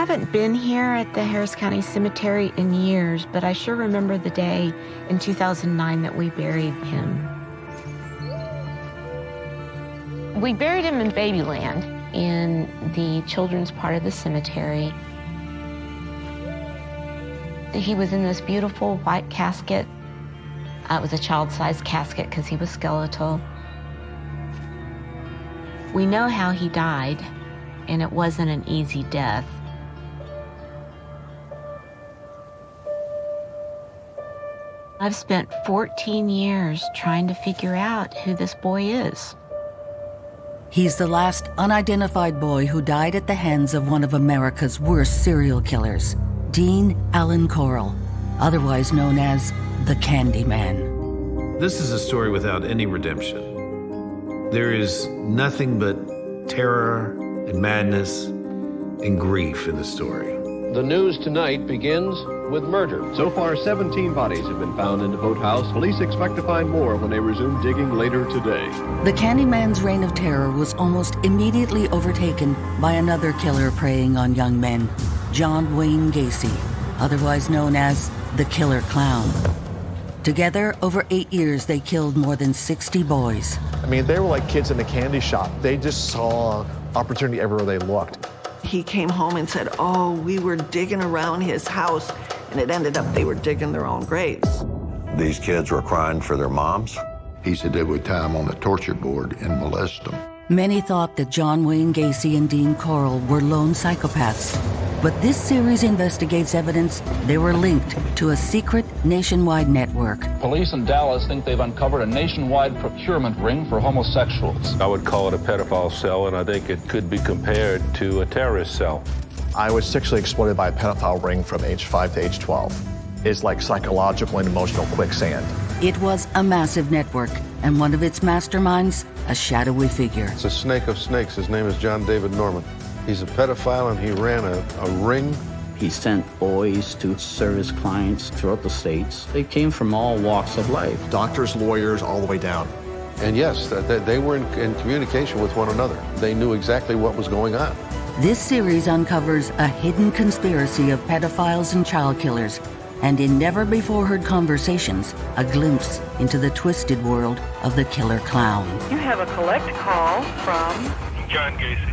haven't been here at the Harris County Cemetery in years, but I sure remember the day in 2009 that we buried him. We buried him in Babyland in the children's part of the cemetery. He was in this beautiful white casket. It was a child-sized casket because he was skeletal. We know how he died, and it wasn't an easy death. I've spent 14 years trying to figure out who this boy is. He's the last unidentified boy who died at the hands of one of America's worst serial killers, Dean Allen Corll, otherwise known as the Candyman. This is a story without any redemption. There is nothing but terror and madness and grief in the story. The news tonight begins with murder. So far, 17 bodies have been found in the boathouse. Police expect to find more when they resume digging later today. The Candyman's reign of terror was almost immediately overtaken by another killer preying on young men, John Wayne Gacy, otherwise known as the Killer Clown. Together, over 8 years, they killed more than 60 boys. I mean, they were like kids in a candy shop. They just saw opportunity everywhere they looked. He came home and said, oh, we were digging around his house, and it ended up they were digging their own graves. These kids were crying for their moms. He said they would tie them on the torture board and molest them. Many thought that John Wayne Gacy and Dean Corll were lone psychopaths, but this series investigates evidence they were linked to a secret nationwide network. Police in Dallas think they've uncovered a nationwide procurement ring for homosexuals. I would call it a pedophile cell, and I think it could be compared to a terrorist cell. I was sexually exploited by a pedophile ring from age 5 to age 12. It's like psychological and emotional quicksand. It was a massive network, and one of its masterminds, a shadowy figure. It's a snake of snakes. His name is John David Norman. He's a pedophile, and he ran a ring. He sent boys to serve his clients throughout the states. They came from all walks of life. Doctors, lawyers, all the way down. And yes, they were in communication with one another. They knew exactly what was going on. This series uncovers a hidden conspiracy of pedophiles and child killers, and in never-before-heard conversations, a glimpse into the twisted world of the Killer Clown. You have a collect call from John Gacy.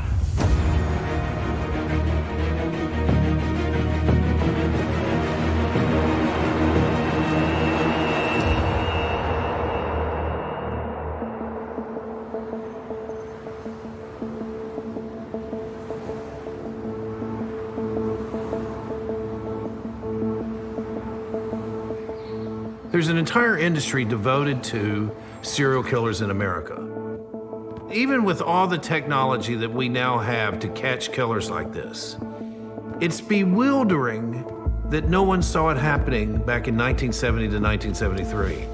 There's an entire industry devoted to serial killers in America. Even with all the technology that we now have to catch killers like this, it's bewildering that no one saw it happening back in 1970 to 1973.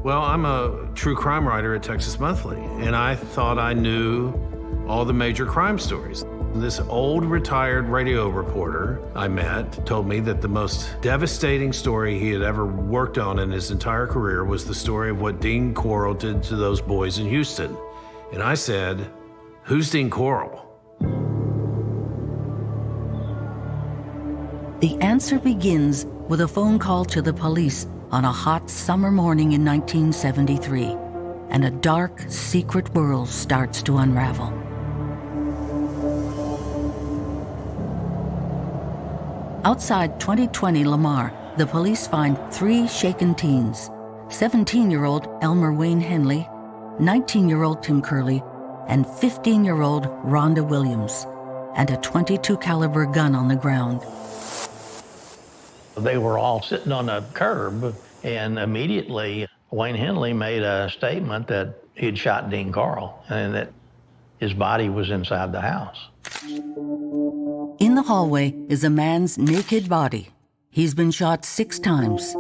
Well, I'm a true crime writer at Texas Monthly, and I thought I knew all the major crime stories. This old retired radio reporter I met told me that the most devastating story he had ever worked on in his entire career was the story of what Dean Corll did to those boys in Houston. And I said, who's Dean Corll? The answer begins with a phone call to the police on a hot summer morning in 1973, and a dark, secret world starts to unravel. Outside 2020 Lamar, the police find 3 shaken teens, 17-year-old Elmer Wayne Henley, 19-year-old Tim Curley, and 15-year-old Rhonda Williams, and a .22 caliber gun on the ground. They were all sitting on a curb, and immediately Wayne Henley made a statement that he'd shot Dean Corll and that his body was inside the house. In the hallway is a man's naked body. He's been shot 6 times.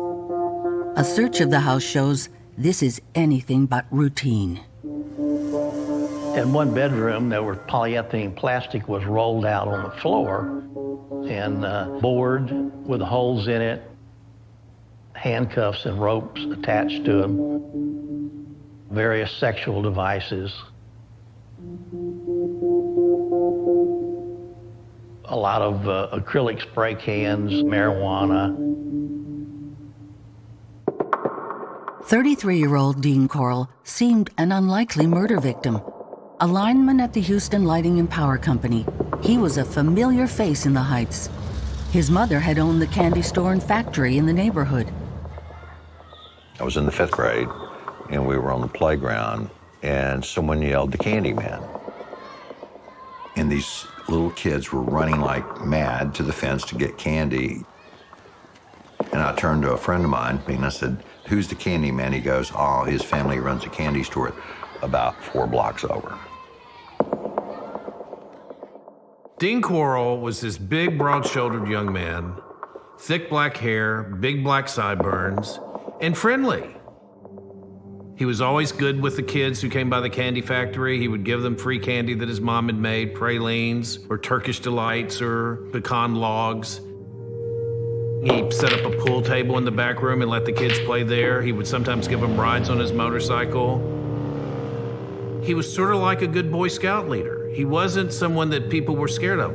A search of the house shows this is anything but routine. In one bedroom, there was polyethylene plastic was rolled out on the floor, and board with holes in it, handcuffs and ropes attached to them, various sexual devices. A lot of acrylic spray cans, marijuana. 33-year-old Dean Corll seemed an unlikely murder victim. A lineman at the Houston Lighting and Power Company, he was a familiar face in the Heights. His mother had owned the candy store and factory in the neighborhood. I was in the 5th grade, and we were on the playground, and someone yelled, "The Candyman." And these little kids were running like mad to the fence to get candy. And I turned to a friend of mine, and I said, "Who's the Candyman?" He goes, "Oh, his family runs a candy store about 4 blocks over." Dean Corll was this big, broad-shouldered young man, thick black hair, big black sideburns, and friendly. He was always good with the kids who came by the candy factory. He would give them free candy that his mom had made, pralines or Turkish delights or pecan logs. He set up a pool table in the back room and let the kids play there. He would sometimes give them rides on his motorcycle. He was sort of like a good Boy Scout leader. He wasn't someone that people were scared of.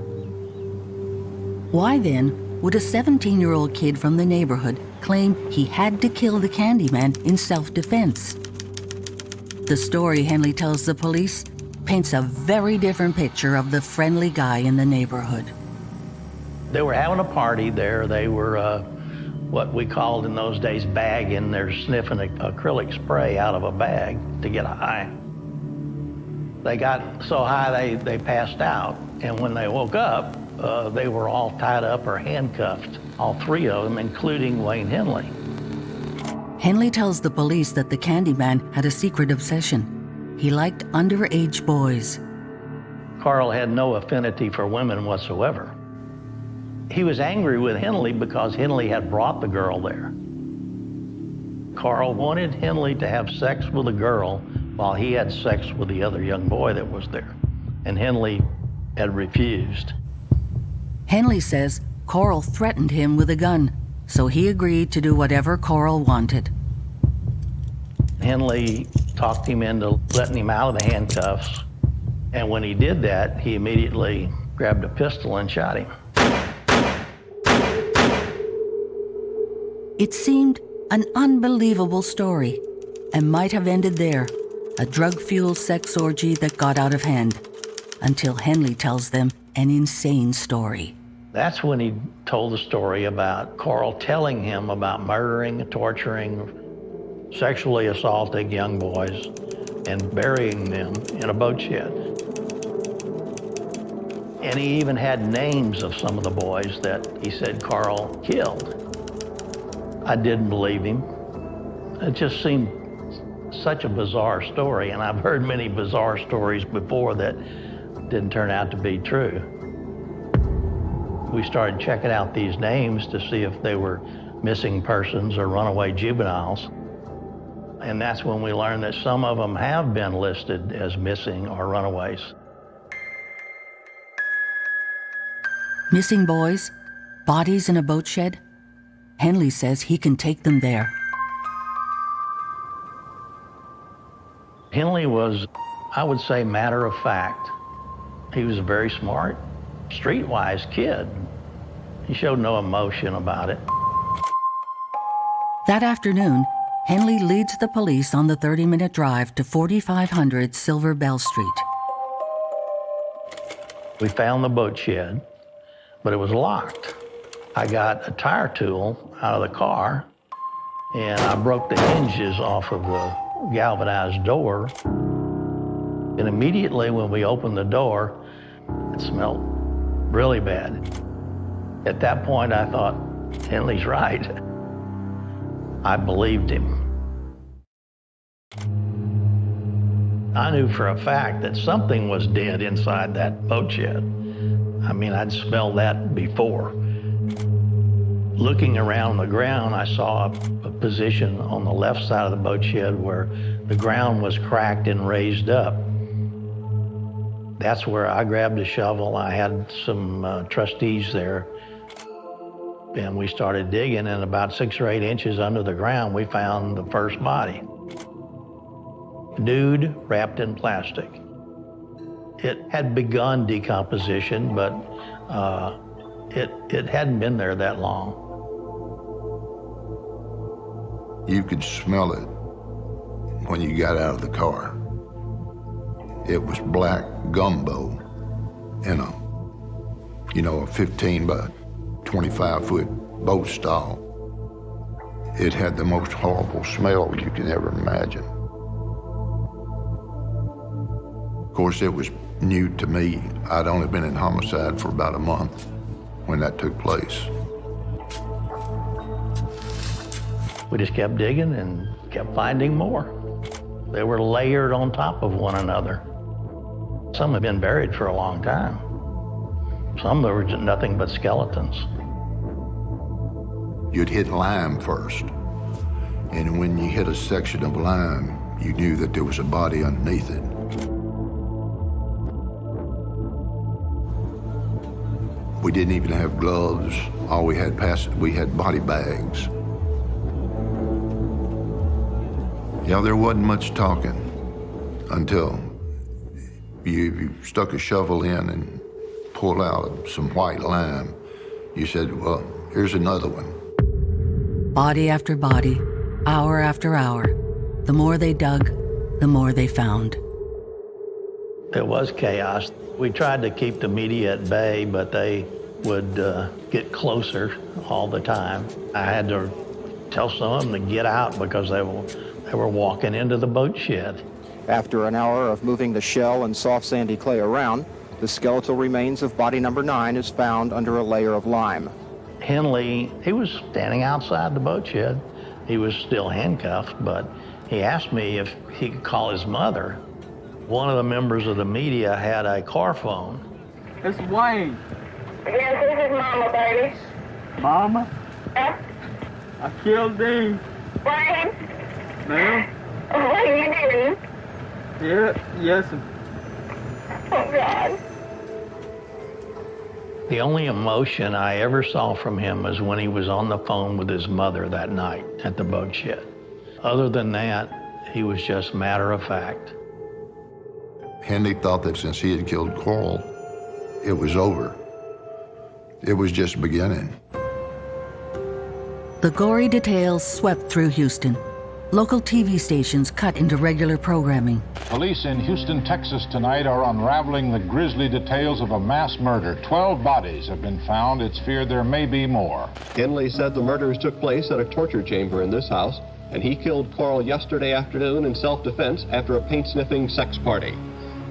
Why then would a 17-year-old kid from the neighborhood claim he had to kill the Candyman in self-defense? The story Henley tells the police paints a very different picture of the friendly guy in the neighborhood. They were having a party there. They were what we called in those days bagging. They're sniffing acrylic spray out of a bag to get high. They got so high they passed out, and when they woke up, they were all tied up or handcuffed, all 3 of them, including Wayne Henley. Henley tells the police that the Candyman had a secret obsession. He liked underage boys. Corll had no affinity for women whatsoever. He was angry with Henley because Henley had brought the girl there. Corll wanted Henley to have sex with a girl while he had sex with the other young boy that was there, and Henley had refused. Henley says Corll threatened him with a gun, so he agreed to do whatever Corll wanted. Henley talked him into letting him out of the handcuffs, and when he did that, he immediately grabbed a pistol and shot him. It seemed an unbelievable story and might have ended there, a drug-fueled sex orgy that got out of hand, until Henley tells them an insane story. That's when he told the story about Corll telling him about murdering, torturing, sexually assaulting young boys and burying them in a boat shed. And he even had names of some of the boys that he said Corll killed. I didn't believe him. It just seemed such a bizarre story, and I've heard many bizarre stories before that didn't turn out to be true. We started checking out these names to see if they were missing persons or runaway juveniles. And that's when we learned that some of them have been listed as missing or runaways. Missing boys, bodies in a boat shed. Henley says he can take them there. Henley was, I would say, matter of fact. He was a very smart, streetwise kid. He showed no emotion about it. That afternoon, Henley leads the police on the 30-minute drive to 4500 Silver Bell Street. We found the boat shed, but it was locked. I got a tire tool out of the car, and I broke the hinges off of the galvanized door. And immediately when we opened the door, it smelled really bad. At that point, I thought, Henley's right. I believed him. I knew for a fact that something was dead inside that boat shed. I mean, I'd smelled that before. Looking around the ground, I saw a position on the left side of the boat shed where the ground was cracked and raised up. That's where I grabbed a shovel. I had some trustees there, and we started digging, and about 6 or 8 inches under the ground, we found the first body. Nude, wrapped in plastic. It had begun decomposition, but It hadn't been there that long. You could smell it when you got out of the car. It was black gumbo in a 15 by 25 foot boat stall. It had the most horrible smell you could ever imagine. Of course, it was new to me. I'd only been in homicide for about a month when that took place. We just kept digging and kept finding more. They were layered on top of one another. Some had been buried for a long time. Some there were just nothing but skeletons. You'd hit lime first, and when you hit a section of lime, you knew that there was a body underneath it. We didn't even have gloves. All we had body bags. Yeah, there wasn't much talking until you stuck a shovel in and pulled out some white lime. You said, well, here's another one. Body after body, hour after hour. The more they dug, the more they found. It was chaos. We tried to keep the media at bay, but they would get closer all the time. I had to tell some of them to get out because they were walking into the boat shed. After an hour of moving the shell and soft sandy clay around, the skeletal remains of body number 9 is found under a layer of lime. Henley, he was standing outside the boat shed. He was still handcuffed, but he asked me if he could call his mother. One of the members of the media had a car phone. It's Wayne. Yes, this is Mama, baby. Mama? Yep. I killed Dean. Wayne? Ma'am? What are you doing? Yes. Oh, God. The only emotion I ever saw from him was when he was on the phone with his mother that night at the boat shed. Other than that, he was just matter of fact. Henley thought that since he had killed Corll, it was over. It was just beginning. The gory details swept through Houston. Local TV stations cut into regular programming. Police in Houston, Texas tonight are unraveling the grisly details of a mass murder. 12 bodies have been found. It's feared there may be more. Henley said the murders took place at a torture chamber in this house, and he killed Corll yesterday afternoon in self-defense after a paint-sniffing sex party.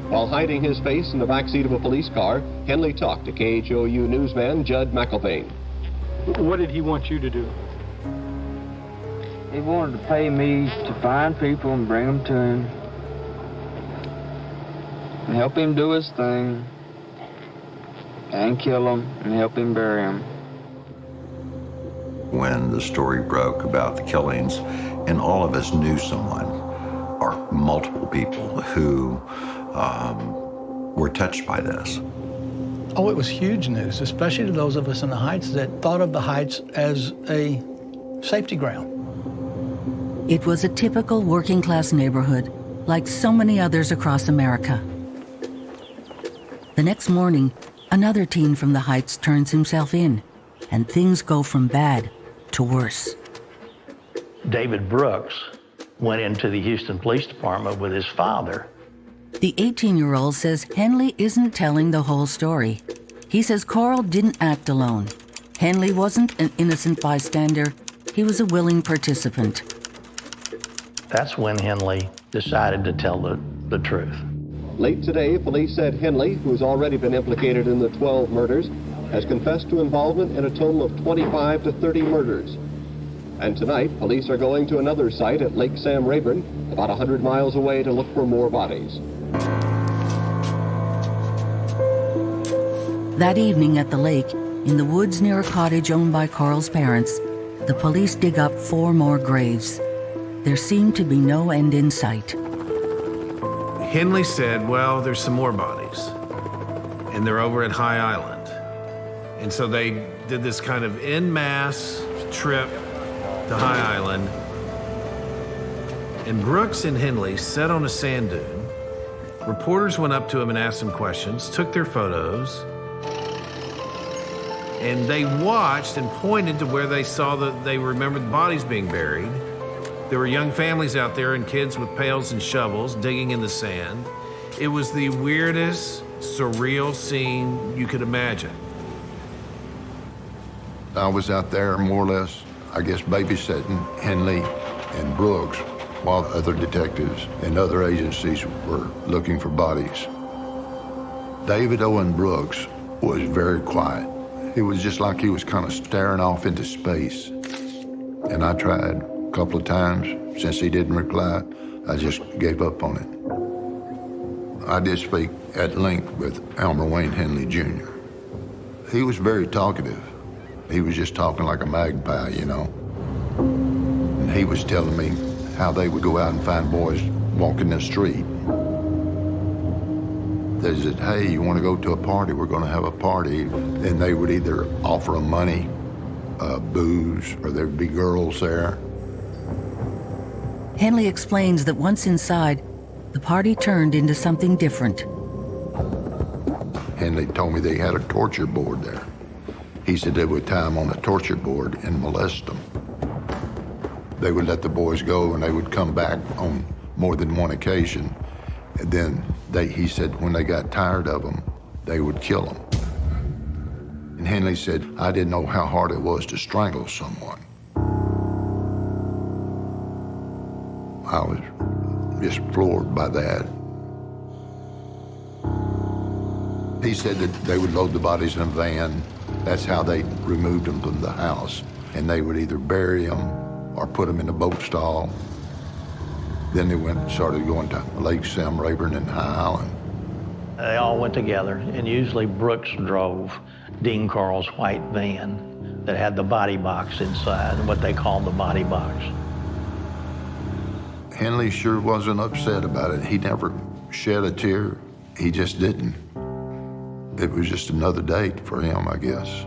While hiding his face in the backseat of a police car, Henley talked to KHOU newsman Judd McElvain. What did he want you to do? He wanted to pay me to find people and bring them to him. And help him do his thing. And kill him and help him bury him. When the story broke about the killings, and all of us knew someone, or multiple people, who were touched by this. Oh, it was huge news, especially to those of us in the Heights that thought of the Heights as a safety ground. It was a typical working-class neighborhood, like so many others across America. The next morning, another teen from the Heights turns himself in, and things go from bad to worse. David Brooks went into the Houston Police Department with his father. The 18-year-old says Henley isn't telling the whole story. He says Corll didn't act alone. Henley wasn't an innocent bystander. He was a willing participant. That's when Henley decided to tell the truth. Late today, police said Henley, who has already been implicated in the 12 murders, has confessed to involvement in a total of 25 to 30 murders. And tonight, police are going to another site at Lake Sam Rayburn, about 100 miles away, to look for more bodies. That evening at the lake, in the woods near a cottage owned by Corll's parents, the police dig up 4 more graves. There seemed to be no end in sight. Henley said, well, there's some more bodies, and they're over at High Island. And so they did this kind of en masse trip to High Island. And Brooks and Henley sat on a sand dune. Reporters went up to him and asked them questions, took their photos. And they watched and pointed to where they saw they remembered the bodies being buried. There were young families out there and kids with pails and shovels digging in the sand. It was the weirdest, surreal scene you could imagine. I was out there more or less, I guess, babysitting Henley and Brooks while other detectives and other agencies were looking for bodies. David Owen Brooks was very quiet. It was just like he was kind of staring off into space. And I tried a couple of times. Since he didn't reply, I just gave up on it. I did speak at length with Elmer Wayne Henley Jr. He was very talkative. He was just talking like a magpie, you know. And he was telling me how they would go out and find boys walking the street. They said, hey, you want to go to a party? We're going to have a party. And they would either offer them money, booze, or there'd be girls there. Henley explains that once inside, the party turned into something different. Henley told me they had a torture board there. He said they would tie them on the torture board and molest them. They would let the boys go and they would come back on more than one occasion. And then he said when they got tired of them, they would kill them. And Henley said, I didn't know how hard it was to strangle someone. I was just floored by that. He said that they would load the bodies in a van. That's how they removed them from the house. And they would either bury them or put them in a boat stall. Then they went and started going to Lake Sam Rayburn and High Island. They all went together, and usually Brooks drove Dean Corll's white van that had the body box inside, what they called the body box. Henley sure wasn't upset about it. He never shed a tear. He just didn't. It was just another day for him, I guess.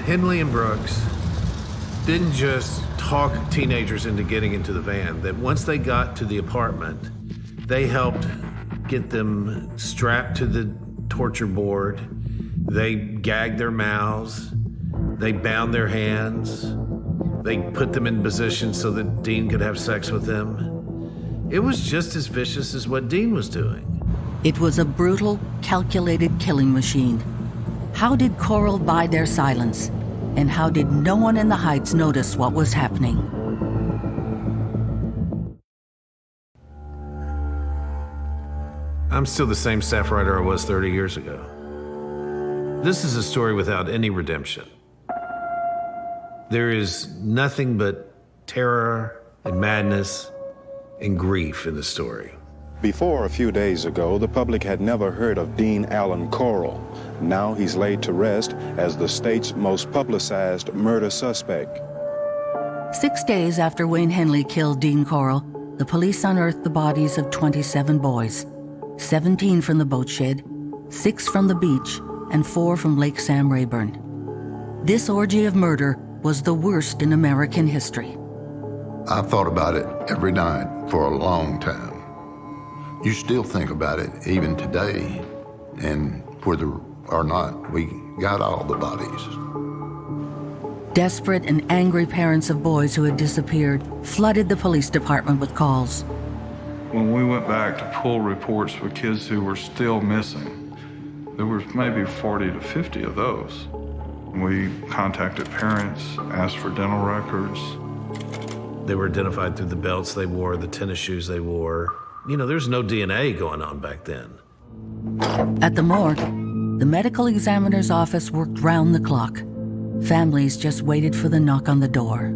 Henley and Brooks didn't just talk teenagers into getting into the van, that once they got to the apartment, they helped get them strapped to the torture board. They gagged their mouths. They bound their hands. They put them in position so that Dean could have sex with them. It was just as vicious as what Dean was doing. It was a brutal, calculated killing machine. How did Corll buy their silence? And how did no one in the Heights notice what was happening? I'm still the same staff writer I was 30 years ago. This is a story without any redemption. There is nothing but terror and madness and grief in the story. Before a few days ago, the public had never heard of Dean Allen Corll. Now he's laid to rest as the state's most publicized murder suspect. 6 days after Wayne Henley killed Dean Corll, the police unearthed the bodies of 27 boys, 17 from the boat shed, 6 from the beach, and 4 from Lake Sam Rayburn. This orgy of murder was the worst in American history. I thought about it every night for a long time. You still think about it even today, and whether or not we got all the bodies. Desperate and angry parents of boys who had disappeared flooded the police department with calls. When we went back to pull reports for kids who were still missing, there was maybe 40 to 50 of those. We contacted parents, asked for dental records. They were identified through the belts they wore, the tennis shoes they wore. You know, there's no DNA going on back then. At the morgue, the medical examiner's office worked round the clock. Families just waited for the knock on the door.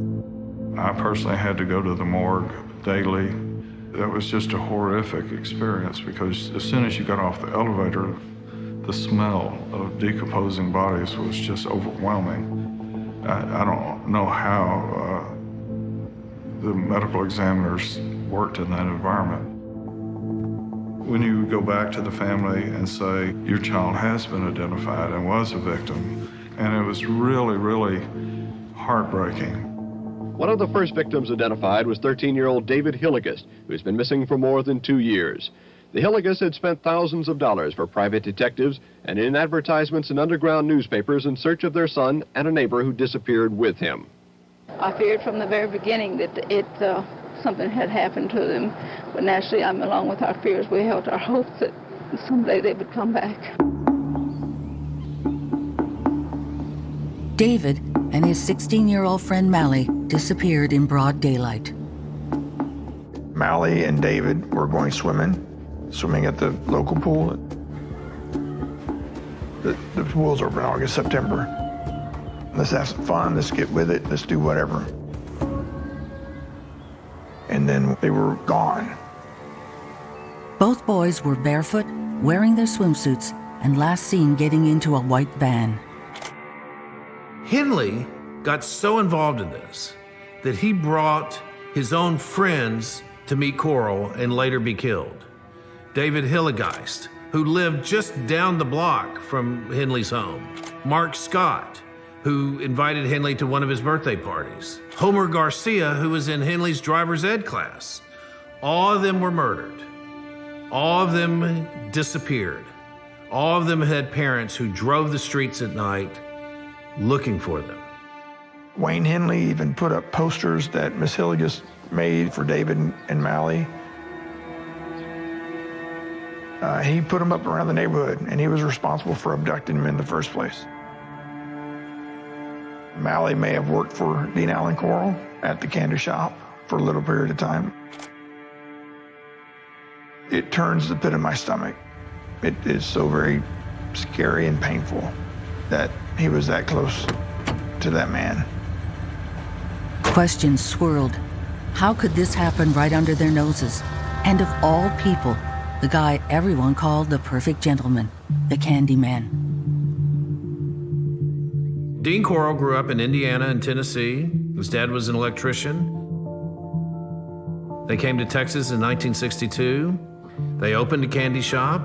I personally had to go to the morgue daily. That was just a horrific experience because as soon as you got off the elevator, the smell of decomposing bodies was just overwhelming. I don't know how the medical examiners worked in that environment. When you go back to the family and say, your child has been identified and was a victim, and it was really, really heartbreaking. One of the first victims identified was 13-year-old David Hilligast, who's been missing for more than 2 years. The Hilligas had spent thousands of dollars for private detectives and in advertisements in underground newspapers in search of their son and a neighbor who disappeared with him. I feared from the very beginning that something had happened to them, but naturally, along with our fears, we held our hopes that someday they would come back. David and his 16-year-old friend Mally disappeared in broad daylight. Mally and David were going swimming at the local pool. The pool's open August, September. Let's have some fun, let's get with it, let's do whatever. And then they were gone. Both boys were barefoot, wearing their swimsuits, and last seen getting into a white van. Henley got so involved in this that he brought his own friends to meet Corll and later be killed. David Hilligeist, who lived just down the block from Henley's home. Mark Scott, who invited Henley to one of his birthday parties. Homer Garcia, who was in Henley's driver's ed class. All of them were murdered. All of them disappeared. All of them had parents who drove the streets at night looking for them. Wayne Henley even put up posters that Miss Hilligas made for David and Mally. He put them up around the neighborhood, and he was responsible for abducting them in the first place. Mally may have worked for Dean Allen Corll at the candy shop for a little period of time. It turns the pit of my stomach. It is so very scary and painful that he was that close to that man. Questions swirled. How could this happen right under their noses? And of all people, the guy everyone called the perfect gentleman, the Candyman. Dean Corll grew up in Indiana and Tennessee. His dad was an electrician. They came to Texas in 1962. They opened a candy shop.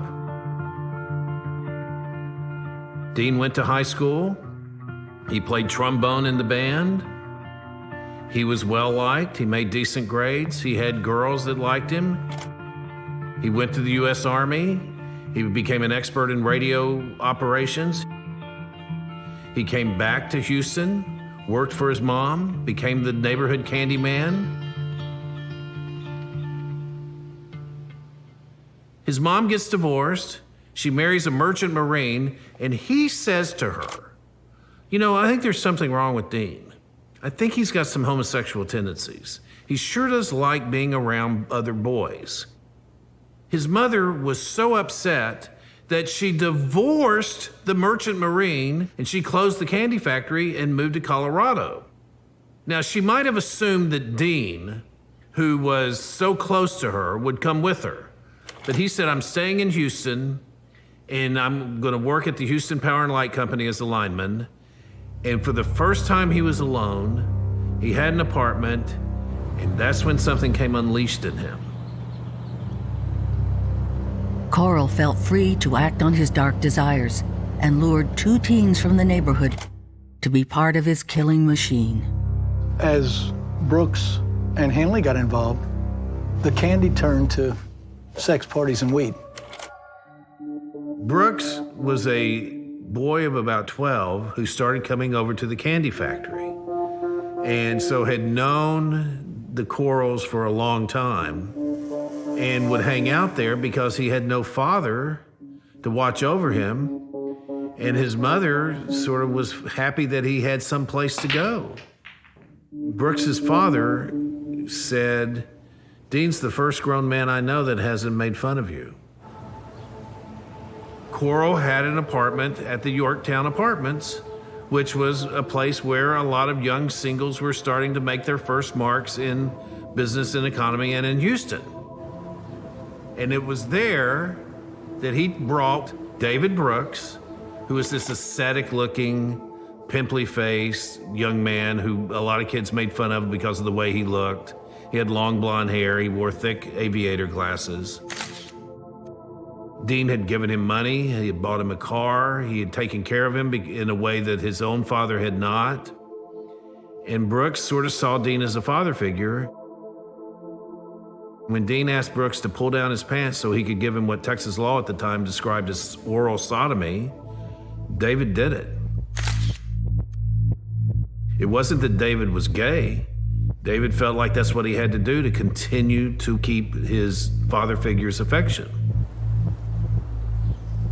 Dean went to high school. He played trombone in the band. He was well-liked. He made decent grades. He had girls that liked him. He went to the U.S. Army. He became an expert in radio operations. He came back to Houston, worked for his mom, became the neighborhood candy man. His mom gets divorced. She marries a merchant marine, and he says to her, "You know, I think there's something wrong with Dean. I think he's got some homosexual tendencies. He sure does like being around other boys." His mother was so upset that she divorced the merchant marine and she closed the candy factory and moved to Colorado. Now, she might have assumed that Dean, who was so close to her, would come with her. But he said, "I'm staying in Houston and I'm going to work at the Houston Power and Light Company as a lineman." And for the first time he was alone, he had an apartment, and that's when something came unleashed in him. Corll felt free to act on his dark desires and lured two teens from the neighborhood to be part of his killing machine. As Brooks and Henley got involved, the candy turned to sex parties and weed. Brooks was a boy of about 12 who started coming over to the candy factory, and so had known the Corlls for a long time and would hang out there because he had no father to watch over him, and his mother sort of was happy that he had some place to go. Brooks's father said, "Dean's the first grown man I know that hasn't made fun of you." Corll had an apartment at the Yorktown Apartments, which was a place where a lot of young singles were starting to make their first marks in business and economy and in Houston. And it was there that he brought David Brooks, who was this ascetic-looking, pimply-faced young man who a lot of kids made fun of because of the way he looked. He had long blonde hair. He wore thick aviator glasses. Dean had given him money. He had bought him a car. He had taken care of him in a way that his own father had not. And Brooks sort of saw Dean as a father figure. When Dean asked Brooks to pull down his pants so he could give him what Texas law at the time described as oral sodomy, David did it. It wasn't that David was gay. David felt like that's what he had to do to continue to keep his father figure's affection.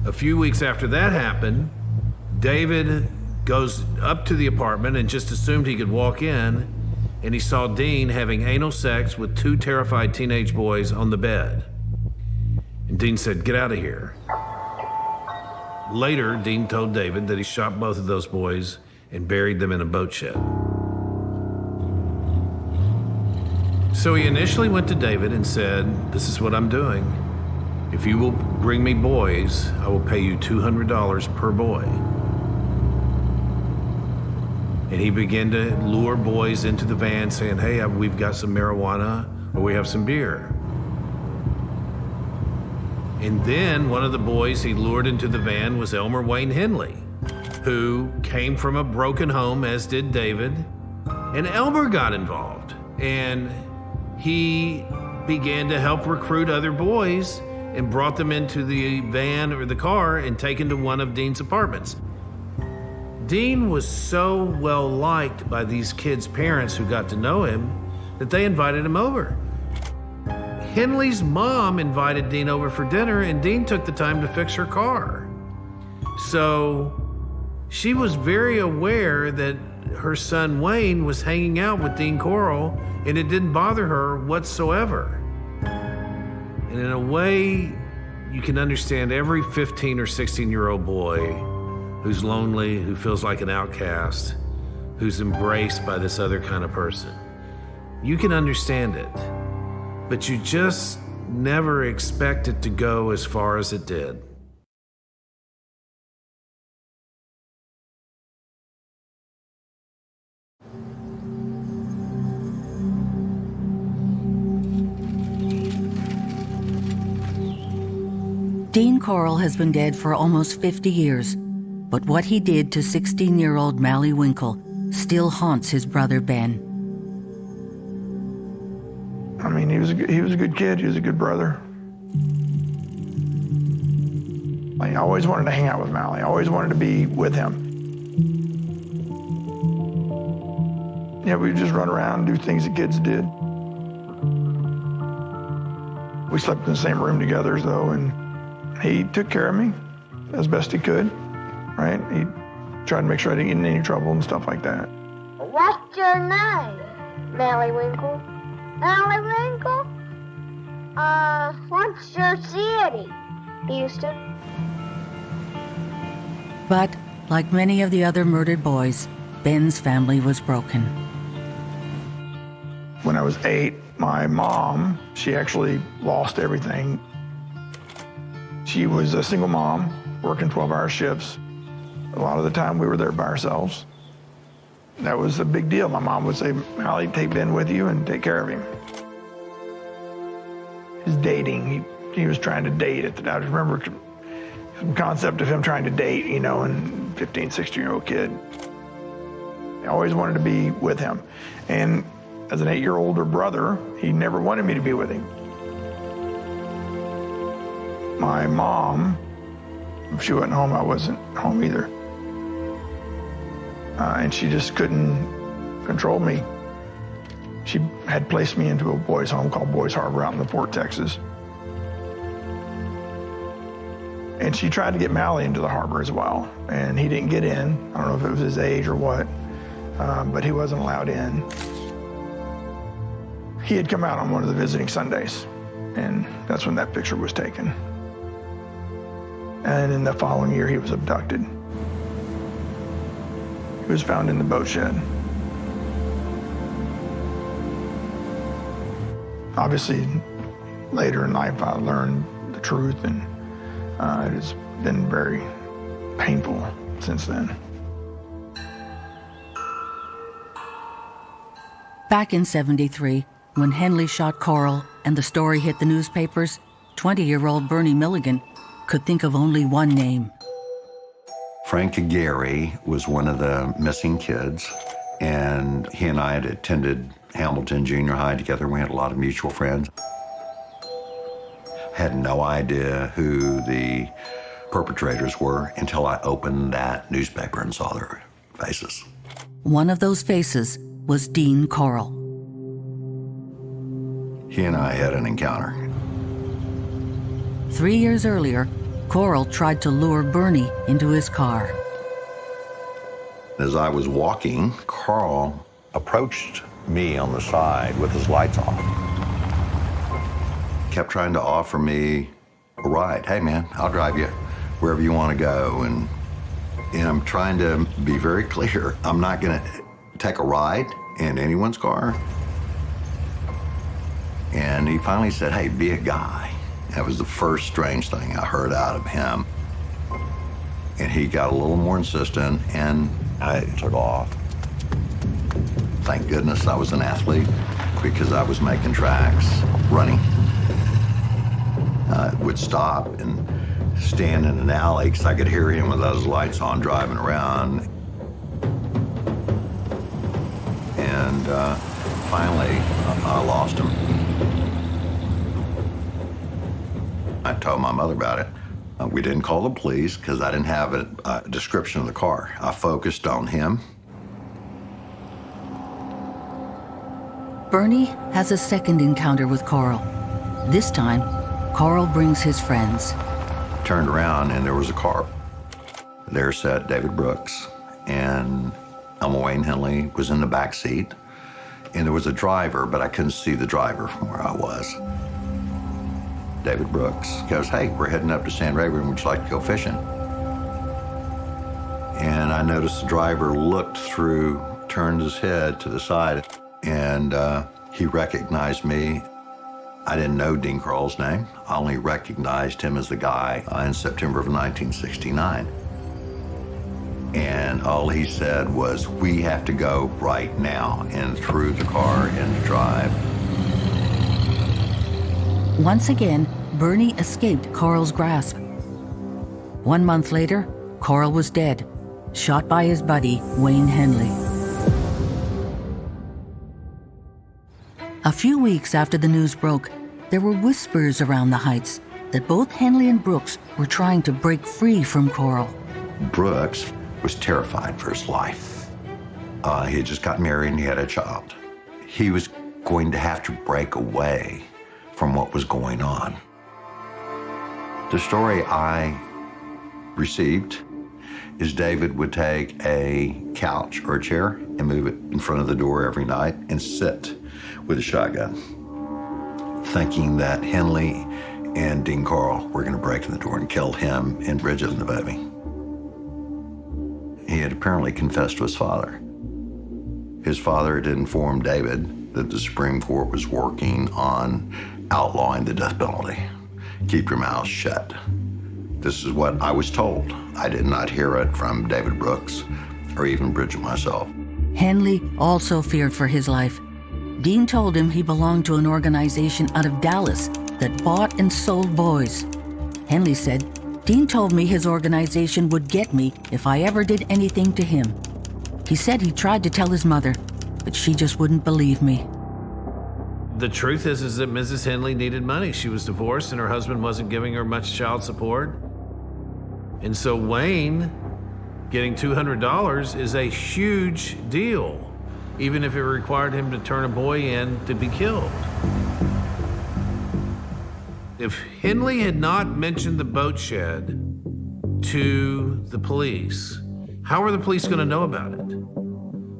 A few weeks after that happened, David goes up to the apartment and just assumed he could walk in, and he saw Dean having anal sex with 2 terrified teenage boys on the bed. And Dean said, "Get out of here." Later, Dean told David that he shot both of those boys and buried them in a boat shed. So he initially went to David and said, "This is what I'm doing. If you will bring me boys, I will pay you $200 per boy." And he began to lure boys into the van saying, "Hey, we've got some marijuana or we have some beer." And then one of the boys he lured into the van was Elmer Wayne Henley, who came from a broken home, as did David. And Elmer got involved, and he began to help recruit other boys and brought them into the van or the car and taken to one of Dean's apartments. Dean was so well liked by these kids' parents who got to know him that they invited him over. Henley's mom invited Dean over for dinner, and Dean took the time to fix her car. So she was very aware that her son Wayne was hanging out with Dean Corll, and it didn't bother her whatsoever. And in a way, you can understand every 15 or 16-year-old boy who's lonely, who feels like an outcast, who's embraced by this other kind of person. You can understand it, but you just never expect it to go as far as it did. Dean Corll has been dead for almost 50 years, but what he did to 16-year-old Mally Winkle still haunts his brother Ben. I mean, he was a good kid. He was a good brother. I always wanted to hang out with Mally. I always wanted to be with him. Yeah, we would just run around and do things that kids did. We slept in the same room together, though, and he took care of me as best he could, right? He tried to make sure I didn't get in any trouble and stuff like that. What's your name, Mally Winkle? Mally Winkle? What's your city? Houston. But, like many of the other murdered boys, Ben's family was broken. When I was 8, my mom, she actually lost everything. She was a single mom, working 12-hour shifts. A lot of the time we were there by ourselves. That was a big deal. My mom would say, "Mally, take Ben with you and take care of him." His dating, he was trying to date at the time. I just remember some concept of him trying to date, you know, and 15, 16-year-old kid. I always wanted to be with him. And as an 8-year older brother, he never wanted me to be with him. My mom, if she wasn't home, I wasn't home either. And she just couldn't control me. She had placed me into a boys' home called Boys Harbor out in LaPorte, Texas. And she tried to get Mally into the harbor as well, and he didn't get in. I don't know if it was his age or what, but he wasn't allowed in. He had come out on one of the visiting Sundays, and that's when that picture was taken. And in the following year, he was abducted. He was found in the boat shed. Obviously, later in life, I learned the truth, and it has been very painful since then. Back in '73, when Henley shot Corll and the story hit the newspapers, 20-year-old Bernie Milligan could think of only one name. Frank Gary was one of the missing kids, and he and I had attended Hamilton Junior High together. We had a lot of mutual friends. Had no idea who the perpetrators were until I opened that newspaper and saw their faces. One of those faces was Dean Corll. He and I had an encounter. 3 years earlier, Corll tried to lure Bernie into his car. As I was walking, Corll approached me on the side with his lights off. Kept trying to offer me a ride. Hey man, I'll drive you wherever you want to go. And I'm trying to be very clear. I'm not going to take a ride in anyone's car. And he finally said, hey, be a guy. That was the first strange thing I heard out of him. And he got a little more insistent, and I took off. Thank goodness I was an athlete, because I was making tracks, running. I would stop and stand in an alley because I could hear him with those lights on driving around. And finally, I lost him. I told my mother about it. We didn't call the police because I didn't have a description of the car. I focused on him. Bernie has a second encounter with Corll. This time, Corll brings his friends. Turned around and there was a car. There sat David Brooks, and John Wayne Henley was in the back seat. And there was a driver, but I couldn't see the driver from where I was. David Brooks goes, hey, we're heading up to Sand River, and would you like to go fishing? And I noticed the driver looked through, turned his head to the side, and he recognized me. I didn't know Dean Corll's name. I only recognized him as the guy in September of 1969. And all he said was, we have to go right now, and threw the car into drive. Once again, Bernie escaped Corll's grasp. 1 month later, Corll was dead, shot by his buddy, Wayne Henley. A few weeks after the news broke, there were whispers around the Heights that both Henley and Brooks were trying to break free from Corll. Brooks was terrified for his life. He had just got married and he had a child. He was going to have to break away from what was going on. The story I received is David would take a couch or a chair and move it in front of the door every night and sit with a shotgun, thinking that Henley and Dean Corll were going to break in the door and kill him and Bridget and the baby. He had apparently confessed to his father. His father had informed David that the Supreme Court was working on outlawing the death penalty. Keep your mouth shut. This is what I was told. I did not hear it from David Brooks or even Bridget myself. Henley also feared for his life. Dean told him he belonged to an organization out of Dallas that bought and sold boys. Henley said, Dean told me his organization would get me if I ever did anything to him. He said he tried to tell his mother, but she just wouldn't believe me. The truth is that Mrs. Henley needed money. She was divorced and her husband wasn't giving her much child support. And so Wayne getting $200 is a huge deal, even if it required him to turn a boy in to be killed. If Henley had not mentioned the boat shed to the police, how are the police going to know about it?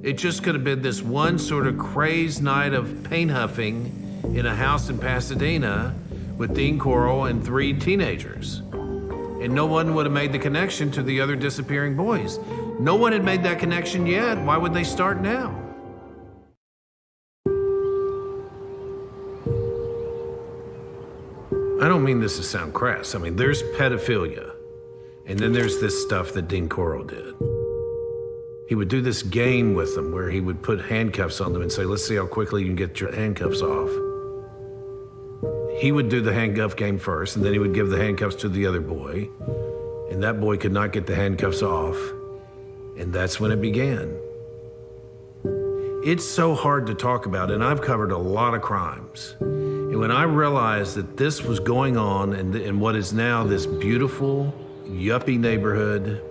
It just could have been this one sort of crazed night of paint huffing in a house in Pasadena with Dean Corll and 3 teenagers. And no one would have made the connection to the other disappearing boys. No one had made that connection yet. Why would they start now? I don't mean this to sound crass. I mean, there's pedophilia, and then there's this stuff that Dean Corll did. He would do this game with them where he would put handcuffs on them and say, let's see how quickly you can get your handcuffs off. He would do the handcuff game first, and then he would give the handcuffs to the other boy, and that boy could not get the handcuffs off, and that's when it began. It's so hard to talk about, and I've covered a lot of crimes. And And when I realized that this was going on in what is now this beautiful, yuppie neighborhood,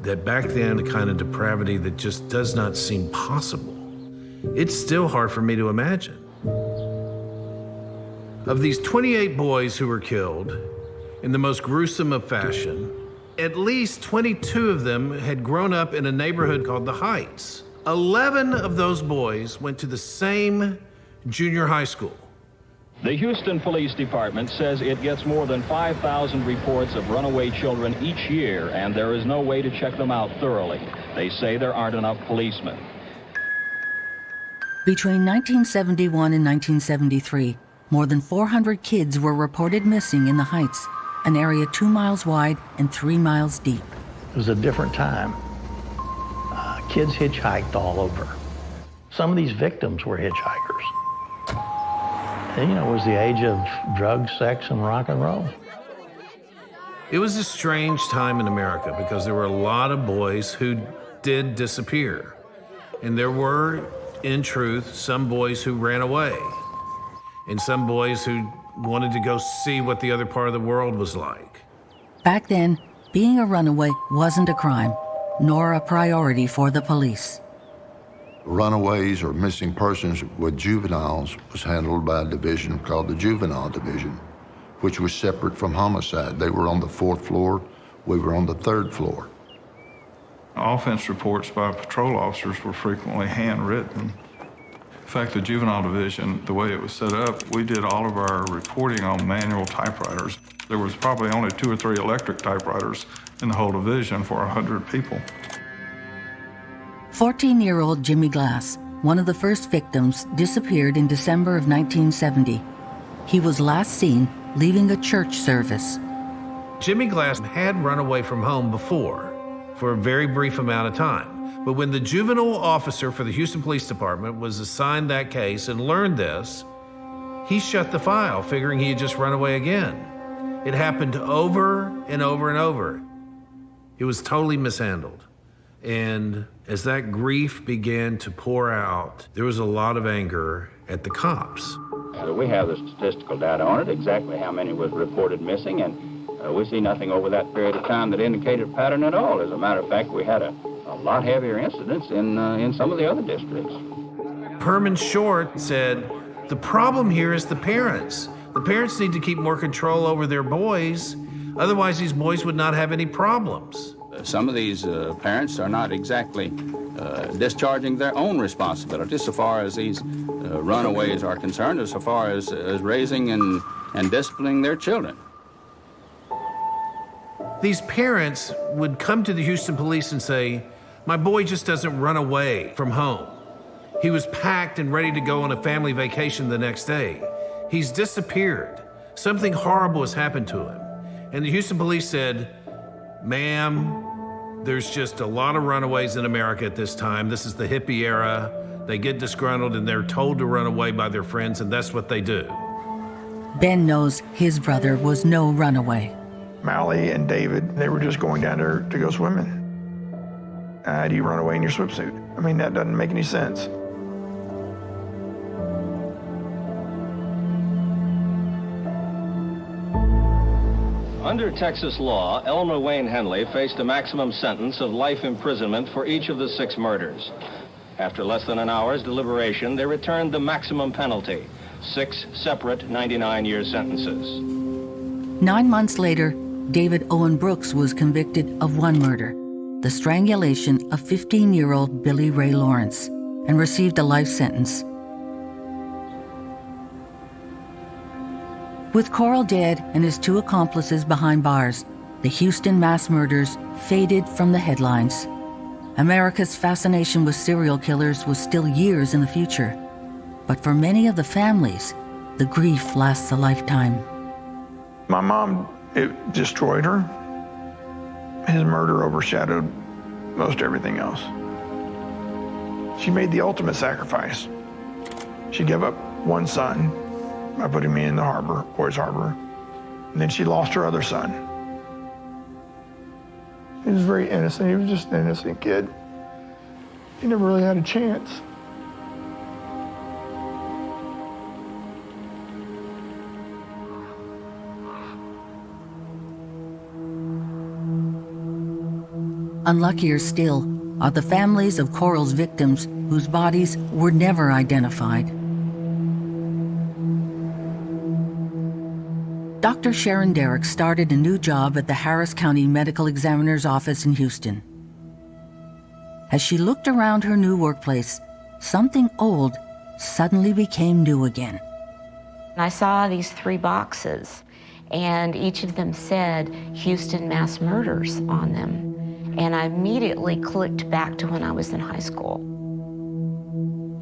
that back then the kind of depravity that just does not seem possible, it's still hard for me to imagine. Of these 28 boys who were killed in the most gruesome of fashion, at least 22 of them had grown up in a neighborhood called the Heights. 11 of those boys went to the same junior high school. The Houston Police Department says it gets more than 5,000 reports of runaway children each year, and there is no way to check them out thoroughly. They say there aren't enough policemen. Between 1971 and 1973, more than 400 kids were reported missing in the Heights, an area 2 miles wide and 3 miles deep. It was a different time. Kids hitchhiked all over. Some of these victims were hitchhikers. And, it was the age of drugs, sex, and rock and roll. It was a strange time in America because there were a lot of boys who did disappear. And there were, in truth, some boys who ran away. And some boys who wanted to go see what the other part of the world was like. Back then, being a runaway wasn't a crime, nor a priority for the police. Runaways or missing persons with juveniles was handled by a division called the Juvenile Division, which was separate from homicide. They were on the 4th floor, we were on the 3rd floor. Offense reports by patrol officers were frequently handwritten. In fact, the Juvenile Division, the way it was set up, we did all of our reporting on manual typewriters. There was probably only 2 or 3 electric typewriters in the whole division for 100 people. 14-year-old Jimmy Glass, one of the first victims, disappeared in December of 1970. He was last seen leaving a church service. Jimmy Glass had run away from home before, for a very brief amount of time. But when the juvenile officer for the Houston Police Department was assigned that case and learned this, he shut the file, figuring he had just run away again. It happened over and over and over. It was totally mishandled. And as that grief began to pour out, there was a lot of anger at the cops. We have the statistical data on it, exactly how many was reported missing, and we see nothing over that period of time that indicated a pattern at all. As a matter of fact, we had a lot heavier incidents in some of the other districts. Herman Short said, the problem here is the parents. The parents need to keep more control over their boys, otherwise these boys would not have any problems. Some of these parents are not exactly discharging their own responsibilities so far as these runaways are concerned, as far as raising and disciplining their children. These parents would come to the Houston police and say, my boy just doesn't run away from home. He was packed and ready to go on a family vacation the next day. He's disappeared. Something horrible has happened to him. And the Houston police said, ma'am, there's just a lot of runaways in America at this time. This is the hippie era. They get disgruntled and they're told to run away by their friends, and that's what they do. Ben knows his brother was no runaway. Mally and David, they were just going down there to go swimming. Do you run away in your swimsuit? I mean, that doesn't make any sense. Under Texas law, Elmer Wayne Henley faced a maximum sentence of life imprisonment for each of the 6 murders. After less than an hour's deliberation, they returned the maximum penalty, 6 separate 99-year sentences. 9 months later, David Owen Brooks was convicted of 1 murder, the strangulation of 15-year-old Billy Ray Lawrence, and received a life sentence. With Corll dead and his 2 accomplices behind bars, the Houston mass murders faded from the headlines. America's fascination with serial killers was still years in the future. But for many of the families, the grief lasts a lifetime. My mom, it destroyed her. His murder overshadowed most everything else. She made the ultimate sacrifice. She gave up 1 son by putting me in the harbor, Boys Harbor, and then she lost her other son. He was very innocent. He was just an innocent kid. He never really had a chance. Unluckier still are the families of Corll's victims whose bodies were never identified. Dr. Sharon Derrick started a new job at the Harris County Medical Examiner's office in Houston. As she looked around her new workplace, something old suddenly became new again. I saw these 3 boxes, and each of them said Houston mass murders on them. And I immediately clicked back to when I was in high school.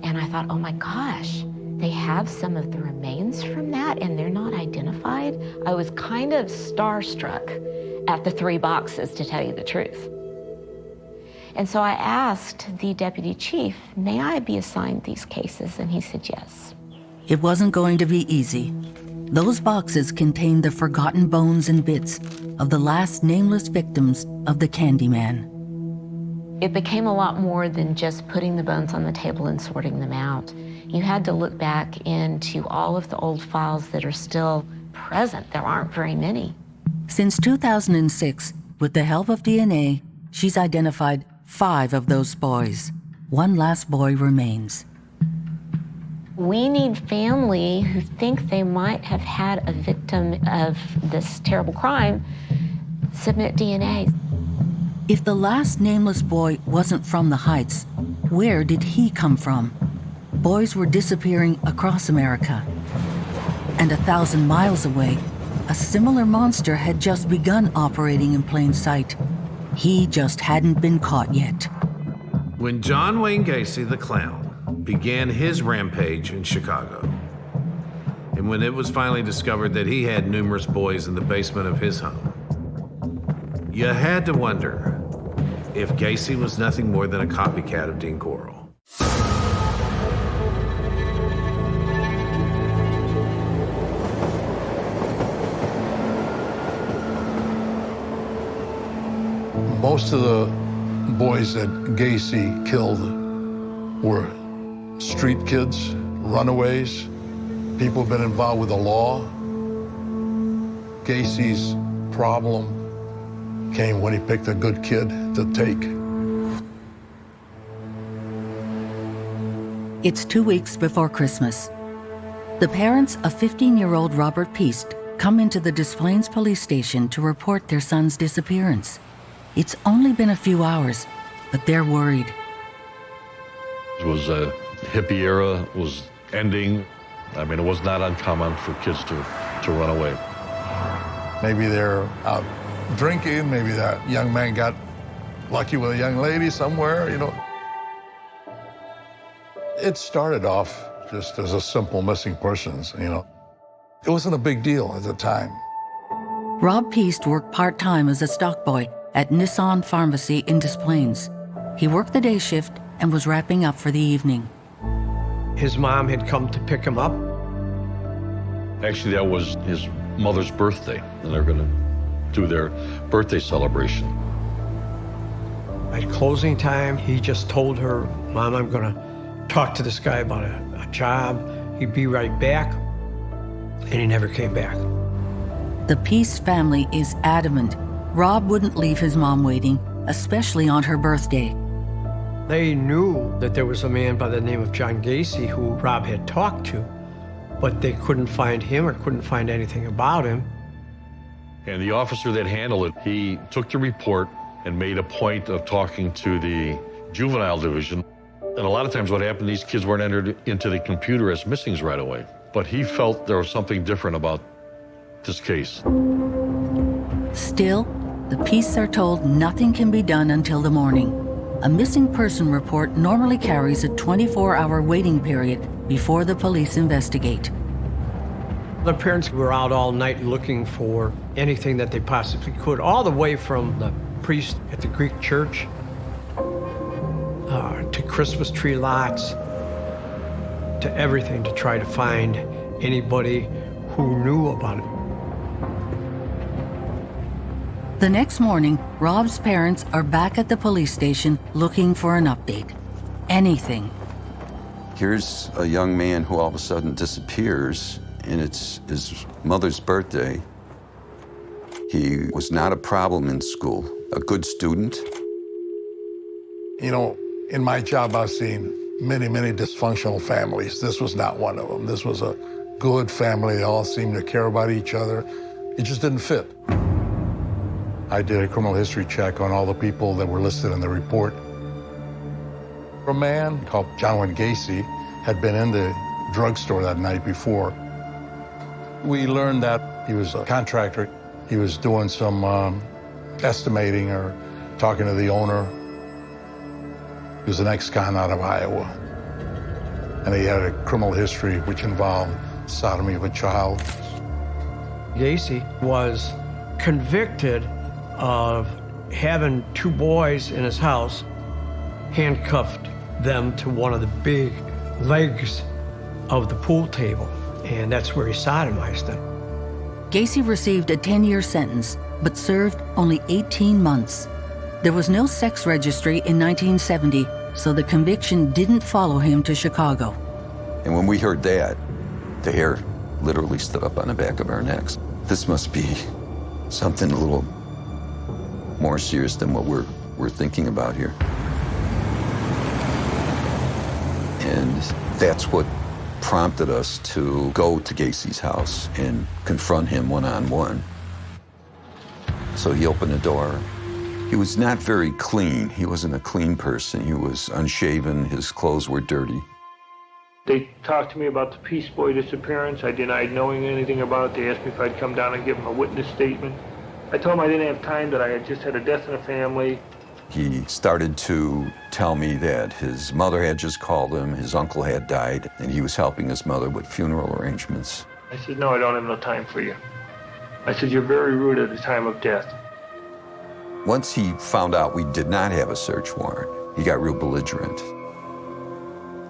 And I thought, oh my gosh, they have some of the remains from that and they're not identified? I was kind of starstruck at the 3 boxes, to tell you the truth. And so I asked the deputy chief, may I be assigned these cases? And he said yes. It wasn't going to be easy. Those boxes contained the forgotten bones and bits of the last nameless victims of the Candyman. It became a lot more than just putting the bones on the table and sorting them out. You had to look back into all of the old files that are still present. There aren't very many. Since 2006, with the help of DNA, she's identified 5 of those boys. One last boy remains. We need family who think they might have had a victim of this terrible crime submit DNA. If the last nameless boy wasn't from the Heights, where did he come from? Boys were disappearing across America. And 1,000 miles away, a similar monster had just begun operating in plain sight. He just hadn't been caught yet. When John Wayne Gacy, the clown, began his rampage in Chicago, and when it was finally discovered that he had numerous boys in the basement of his home, you had to wonder if Gacy was nothing more than a copycat of Dean Corll. Most of the boys that Gacy killed were street kids, runaways, people who've been involved with the law. Gacy's problem came when he picked a good kid to take. It's 2 weeks before Christmas. The parents of 15-year-old Robert Peast come into the Des Plaines police station to report their son's disappearance. It's only been a few hours, but they're worried. It was a hippie era, was ending. I mean, it was not uncommon for kids to run away. Maybe they're out drinking, maybe that young man got lucky with a young lady somewhere, you know. It started off just as a simple missing persons, you know. It wasn't a big deal at the time. Rob Peast worked part-time as a stock boy at Nissan Pharmacy in Des Plaines. He worked the day shift and was wrapping up for the evening. His mom had come to pick him up. Actually, that was his mother's birthday, and they're going to do their birthday celebration. At closing time, he just told her, Mom, I'm going to talk to this guy about a job. He'd be right back. And he never came back. The Peast family is adamant Rob wouldn't leave his mom waiting, especially on her birthday. They knew that there was a man by the name of John Gacy who Rob had talked to, but they couldn't find him or couldn't find anything about him. And the officer that handled it, he took the report and made a point of talking to the juvenile division. And a lot of times what happened, these kids weren't entered into the computer as missings right away. But he felt there was something different about this case. Still, the Peasts are told nothing can be done until the morning. A missing person report normally carries a 24-hour waiting period before the police investigate. The parents were out all night looking for anything that they possibly could, all the way from the priest at the Greek church to Christmas tree lots, to everything to try to find anybody who knew about it. The next morning, Rob's parents are back at the police station looking for an update. Anything. Here's a young man who all of a sudden disappears, and it's his mother's birthday. He was not a problem in school, a good student. You know, in my job, I've seen many, many dysfunctional families. This was not one of them. This was a good family. They all seemed to care about each other. It just didn't fit. I did a criminal history check on all the people that were listed in the report. A man called John Wayne Gacy had been in the drugstore that night before. We learned that he was a contractor. He was doing some estimating or talking to the owner. He was an ex-con out of Iowa. And he had a criminal history which involved sodomy of a child. Gacy was convicted of having two boys in his house, handcuffed them to one of the big legs of the pool table, and that's where he sodomized them. Gacy received a 10-year sentence, but served only 18 months. There was no sex registry in 1970, so the conviction didn't follow him to Chicago. And when we heard that, the hair literally stood up on the back of our necks. This must be something a little more serious than what we're thinking about here. And that's what prompted us to go to Gacy's house and confront him one-on-one. So he opened the door. He was not very clean. He wasn't a clean person. He was unshaven. His clothes were dirty. They talked to me about the Peace Boy disappearance. I denied knowing anything about it. They asked me if I'd come down and give them a witness statement. I told them I didn't have time, that I had just had a death in the family. He started to tell me that his mother had just called him, his uncle had died, and he was helping his mother with funeral arrangements. I said, no, I don't have no time for you. I said, you're very rude at the time of death. Once he found out we did not have a search warrant, he got real belligerent.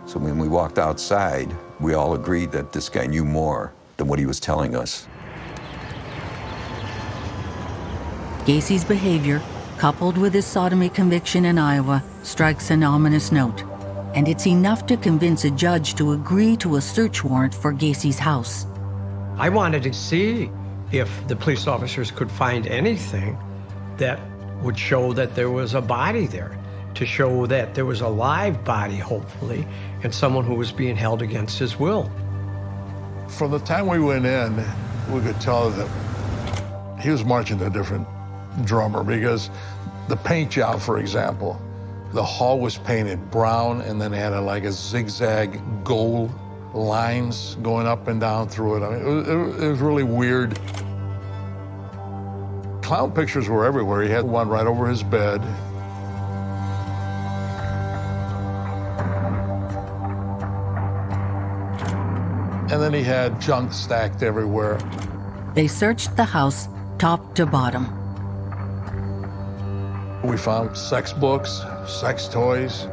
So when we walked outside, we all agreed that this guy knew more than what he was telling us. Gacy's behavior, coupled with his sodomy conviction in Iowa, strikes an ominous note. And it's enough to convince a judge to agree to a search warrant for Gacy's house. I wanted to see if the police officers could find anything that would show that there was a body there, to show that there was a live body, hopefully, and someone who was being held against his will. From the time we went in, we could tell that he was marching to a different drummer, because the paint job, for example, the hall was painted brown, and then it had like a zigzag gold lines going up and down through it. I mean, it was really weird. Clown pictures were everywhere. He had one right over his bed. And then he had junk stacked everywhere. They searched the house top to bottom. We found sex books, sex toys.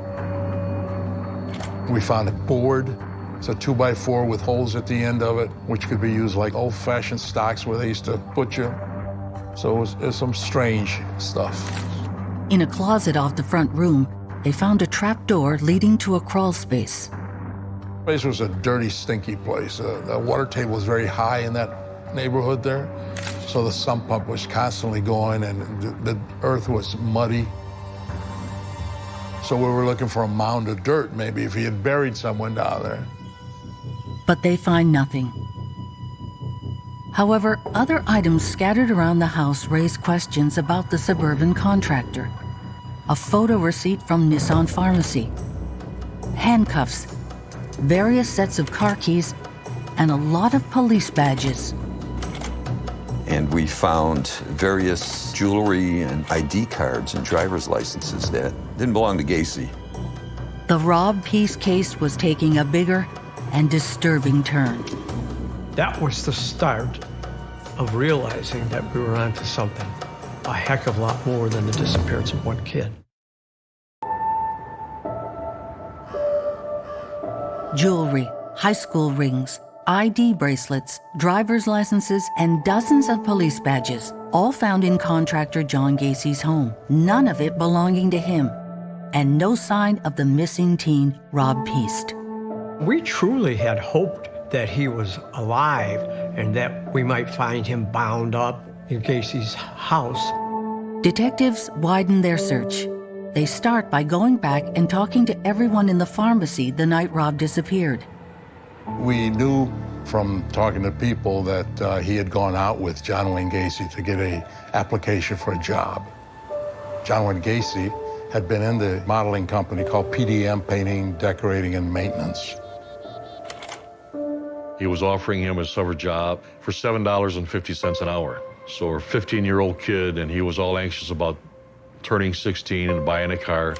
We found a board. It's a 2x4 with holes at the end of it, which could be used like old-fashioned stocks where they used to put you. So it was some strange stuff. In a closet off the front room, they found a trap door leading to a crawl space. This was a dirty, stinky place. The water table was very high in that neighborhood there, so the sump pump was constantly going, and the earth was muddy. So we were looking for a mound of dirt, maybe, if he had buried someone down there. But they find nothing. However, other items scattered around the house raise questions about the suburban contractor. A photo receipt from Nissan Pharmacy, handcuffs, various sets of car keys, and a lot of police badges. And we found various jewelry and ID cards and driver's licenses that didn't belong to Gacy. The Rob Peace case was taking a bigger and disturbing turn. That was the start of realizing that we were onto something a heck of a lot more than the disappearance of one kid. Jewelry, high school rings, ID bracelets, driver's licenses, and dozens of police badges, all found in contractor John Gacy's home, none of it belonging to him, and no sign of the missing teen, Rob Peace. We truly had hoped that he was alive and that we might find him bound up in Gacy's house. Detectives widened their search. They start by going back and talking to everyone in the pharmacy the night Rob disappeared. We knew from talking to people that he had gone out with John Wayne Gacy to get an application for a job. John Wayne Gacy had been in the modeling company called PDM, Painting, Decorating, and Maintenance. He was offering him a summer job for $7.50 an hour. So a 15-year-old kid, and he was all anxious about turning 16 and buying a car.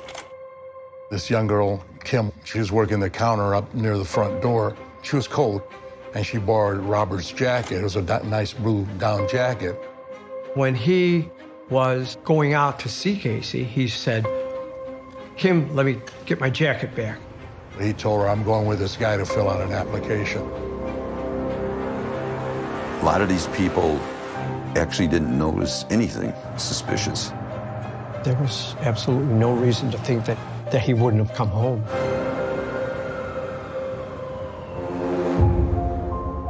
This young girl, Kim, she was working the counter up near the front door. She was cold, and she borrowed Robert's jacket. It was a nice blue down jacket. When he was going out to see Gacy, he said, "Kim, let me get my jacket back." He told her, "I'm going with this guy to fill out an application." A lot of these people actually didn't notice anything suspicious. There was absolutely no reason to think that he wouldn't have come home.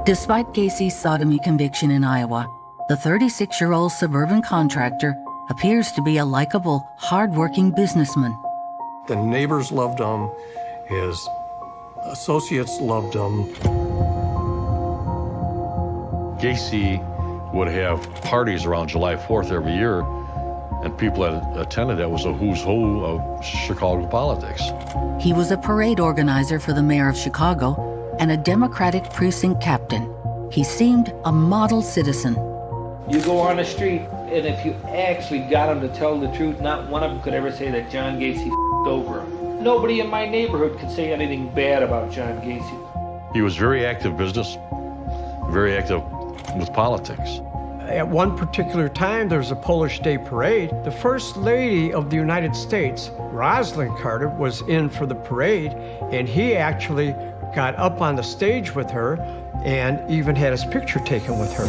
Despite Gacy's sodomy conviction in Iowa, the 36-year-old suburban contractor appears to be a likable, hard-working businessman. The neighbors loved him. His associates loved him. Gacy would have parties around July 4th every year, and people that attended that was a who's who of Chicago politics. He was a parade organizer for the mayor of Chicago and a Democratic precinct captain. He seemed a model citizen. You go on the street, and if you actually got them to tell the truth, not one of them could ever say that John Gacy f***ed over him. Nobody in my neighborhood could say anything bad about John Gacy. He was very active business, very active with politics. At one particular time, there was a Polish Day parade. The First Lady of the United States, Rosalind Carter, was in for the parade, and he actually got up on the stage with her and even had his picture taken with her.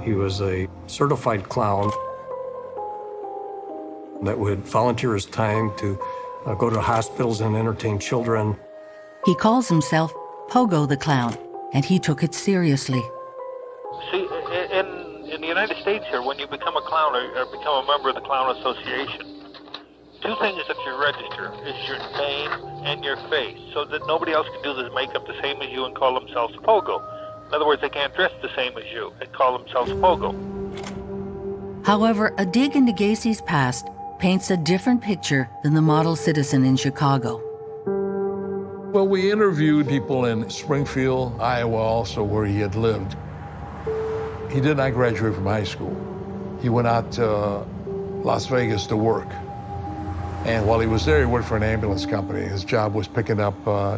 He was a certified clown that would volunteer his time to go to hospitals and entertain children. He calls himself Pogo the Clown, and he took it seriously. See, in the United States here, when you become a clown or become a member of the Clown Association, two things that you register is your name and your face, so that nobody else can do the makeup the same as you and call themselves Pogo. In other words, they can't dress the same as you and call themselves Pogo. However, a dig into Gacy's past paints a different picture than the model citizen in Chicago. Well, we interviewed people in Springfield, Iowa, also where he had lived. He did not graduate from high school. He went out to Las Vegas to work. And while he was there, he worked for an ambulance company. His job was picking up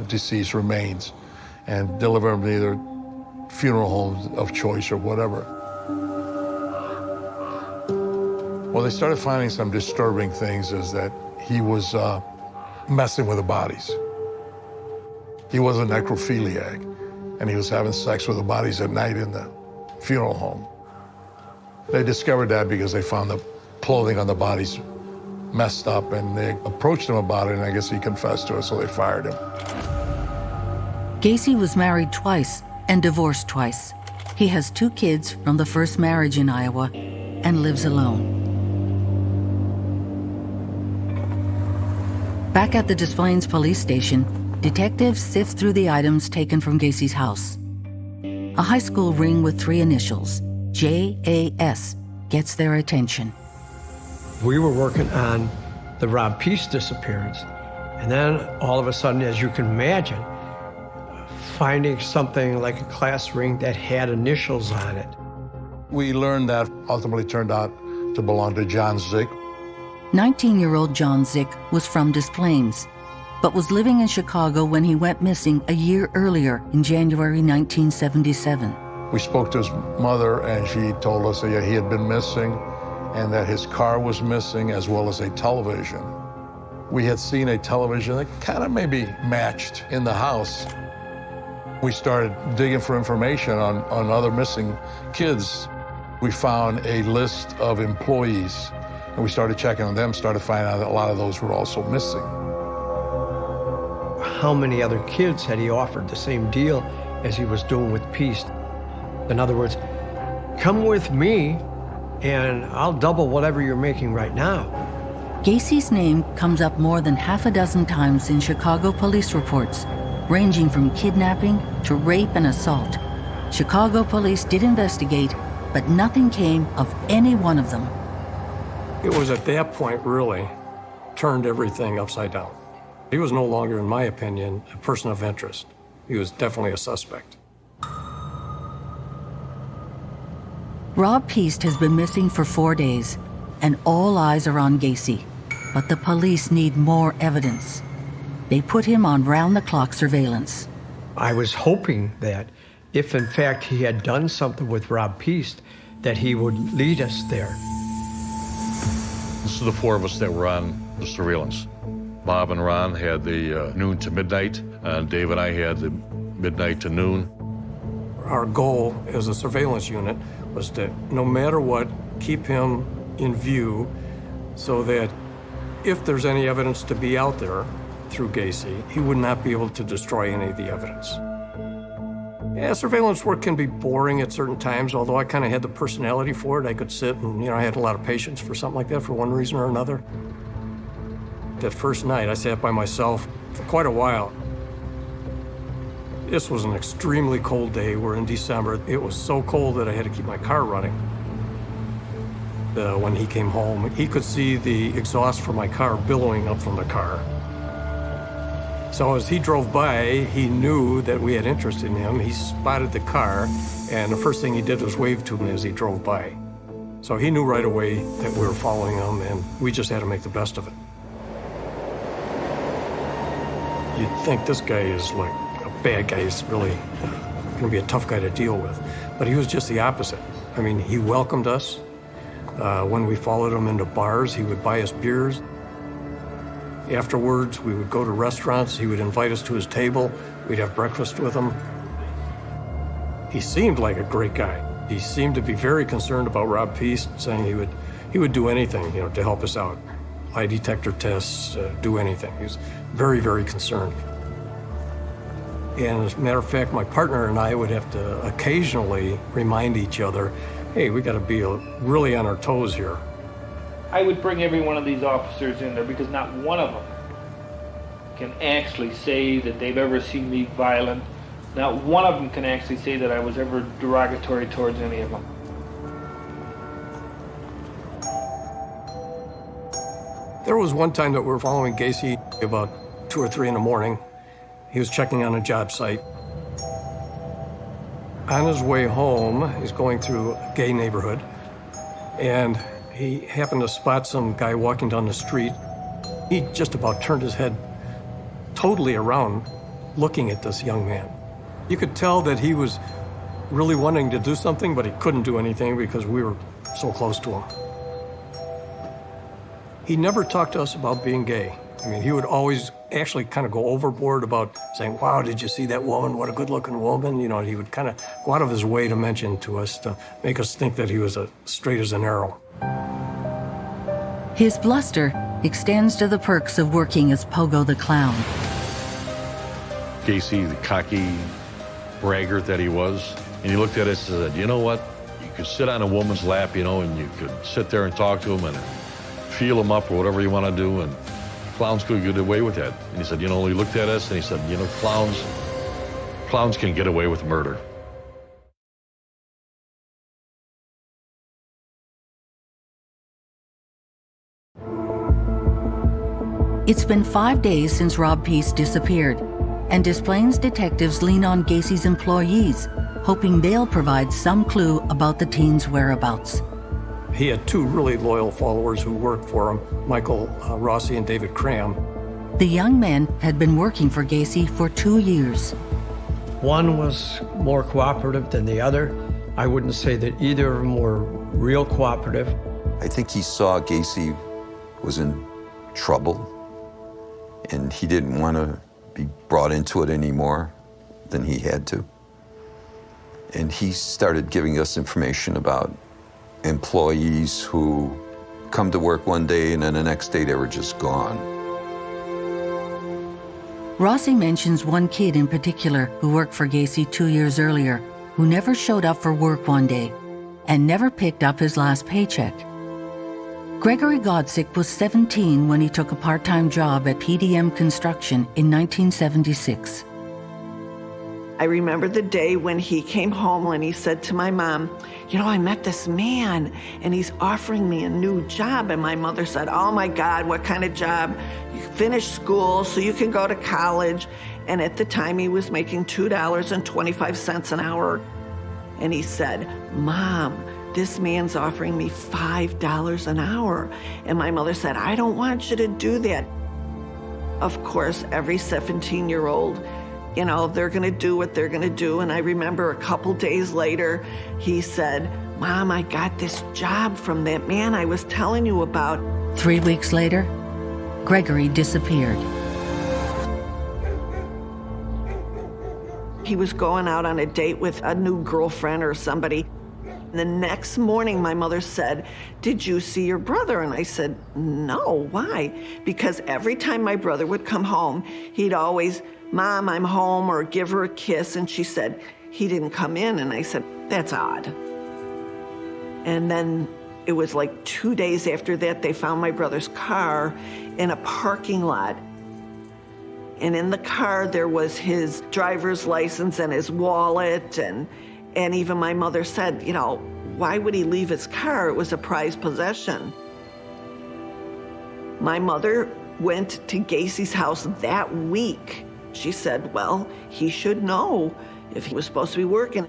deceased remains and delivering them to either funeral homes of choice or whatever. Well, they started finding some disturbing things, is that he was messing with the bodies. He was a necrophiliac, and he was having sex with the bodies at night in the funeral home. They discovered that because they found the clothing on the bodies messed up, and they approached him about it, and I guess he confessed to it, so they fired him. Gacy was married twice and divorced twice. He has 2 kids from the first marriage in Iowa and lives alone. Back at the Des Plaines police station, detectives sift through the items taken from Gacy's house. A high school ring with 3 initials, JAS, gets their attention. We were working on the Rob Peace disappearance, and then all of a sudden, as you can imagine, finding something like a class ring that had initials on it. We learned that ultimately turned out to belong to John Zick. 19-year-old John Zick was from Des Plaines, but was living in Chicago when he went missing a year earlier in January 1977. We spoke to his mother, and she told us that he had been missing and that his car was missing, as well as a television. We had seen a television that kind of maybe matched in the house. We started digging for information on other missing kids. We found a list of employees, and we started checking on them, started finding out that a lot of those were also missing. How many other kids had he offered the same deal as he was doing with Peace? In other words, come with me and I'll double whatever you're making right now. Gacy's name comes up more than half a dozen times in Chicago police reports, ranging from kidnapping to rape and assault. Chicago police did investigate, but nothing came of any one of them. It was at that point, really, turned everything upside down. He was no longer, in my opinion, a person of interest. He was definitely a suspect. Rob Peast has been missing for 4 days, and all eyes are on Gacy. But the police need more evidence. They put him on round-the-clock surveillance. I was hoping that if in fact he had done something with Rob Peast, that he would lead us there. This is the four of us that were on the surveillance. Bob and Ron had the noon to midnight, and Dave and I had the midnight to noon. Our goal as a surveillance unit was to, no matter what, keep him in view so that if there's any evidence to be out there through Gacy, he would not be able to destroy any of the evidence. Yeah, surveillance work can be boring at certain times, although I kind of had the personality for it. I could sit and, I had a lot of patience for something like that for one reason or another. That first night, I sat by myself for quite a while. This was an extremely cold day. We're in December. It was so cold that I had to keep my car running. When he came home, he could see the exhaust from my car billowing up from the car. So as he drove by, he knew that we had interest in him. He spotted the car, and the first thing he did was wave to me as he drove by. So he knew right away that we were following him, and we just had to make the best of it. You'd think this guy is like a bad guy. He's really going to be a tough guy to deal with. But he was just the opposite. I mean, he welcomed us. When we followed him into bars, he would buy us beers. Afterwards, we would go to restaurants. He would invite us to his table. We'd have breakfast with him. He seemed like a great guy. He seemed to be very concerned about Rob Peast, saying he would do anything, to help us out. Lie detector tests, do anything. He was very, very concerned. And as a matter of fact, my partner and I would have to occasionally remind each other, hey, we got to be really on our toes here. I would bring every one of these officers in there because not one of them can actually say that they've ever seen me violent. Not one of them can actually say that I was ever derogatory towards any of them. There was one time that we were following Gacy about 2 or 3 in the morning. He was checking on a job site. On his way home, he's going through a gay neighborhood, and he happened to spot some guy walking down the street. He just about turned his head totally around, looking at this young man. You could tell that he was really wanting to do something, but he couldn't do anything because we were so close to him. He never talked to us about being gay. I mean, he would always actually kind of go overboard about saying, wow, did you see that woman? What a good-looking woman. He would kind of go out of his way to mention to us, to make us think that he was straight as an arrow. His bluster extends to the perks of working as Pogo the Clown. Gacy, the cocky braggart that he was, and he looked at us and said, you know what? You could sit on a woman's lap, and you could sit there and talk to him and feel him up or whatever you want to do, and clowns could get away with that. And he said, he looked at us and he said, clowns can get away with murder. It's been 5 days since Rob Peast disappeared, and Des Plaines detectives lean on Gacy's employees, hoping they'll provide some clue about the teen's whereabouts. He had 2 really loyal followers who worked for him, Michael Rossi and David Cram. The young men had been working for Gacy for 2 years. One was more cooperative than the other. I wouldn't say that either of them were real cooperative. I think he saw Gacy was in trouble, and he didn't want to be brought into it any more than he had to. And he started giving us information about employees who come to work one day and then the next day they were just gone. Rossi mentions one kid in particular who worked for Gacy 2 years earlier, who never showed up for work one day, and never picked up his last paycheck. Gregory Godsick was 17 when he took a part-time job at PDM Construction in 1976. I remember the day when he came home and he said to my mom, you know, I met this man and he's offering me a new job. And my mother said, oh my God, what kind of job? You finish school so you can go to college. And at the time he was making $2.25 an hour. And he said, Mom, this man's offering me $5 an hour. And my mother said, I don't want you to do that. Of course, every 17-year-old, you know, they're gonna do what they're gonna do. And I remember a couple days later, he said, Mom, I got this job from that man I was telling you about. 3 weeks later, Gregory disappeared. He was going out on a date with a new girlfriend or somebody. The next morning, my mother said, did you see your brother? And I said, no, why? Because every time my brother would come home, he'd always, Mom, I'm home, or give her a kiss. And she said, he didn't come in. And I said, that's odd. And then it was like 2 days after that, they found my brother's car in a parking lot. And in the car, there was his driver's license and his wallet. And even my mother said, you know, why would he leave his car? It was a prized possession. My mother went to Gacy's house that week. She said, well, he should know if he was supposed to be working.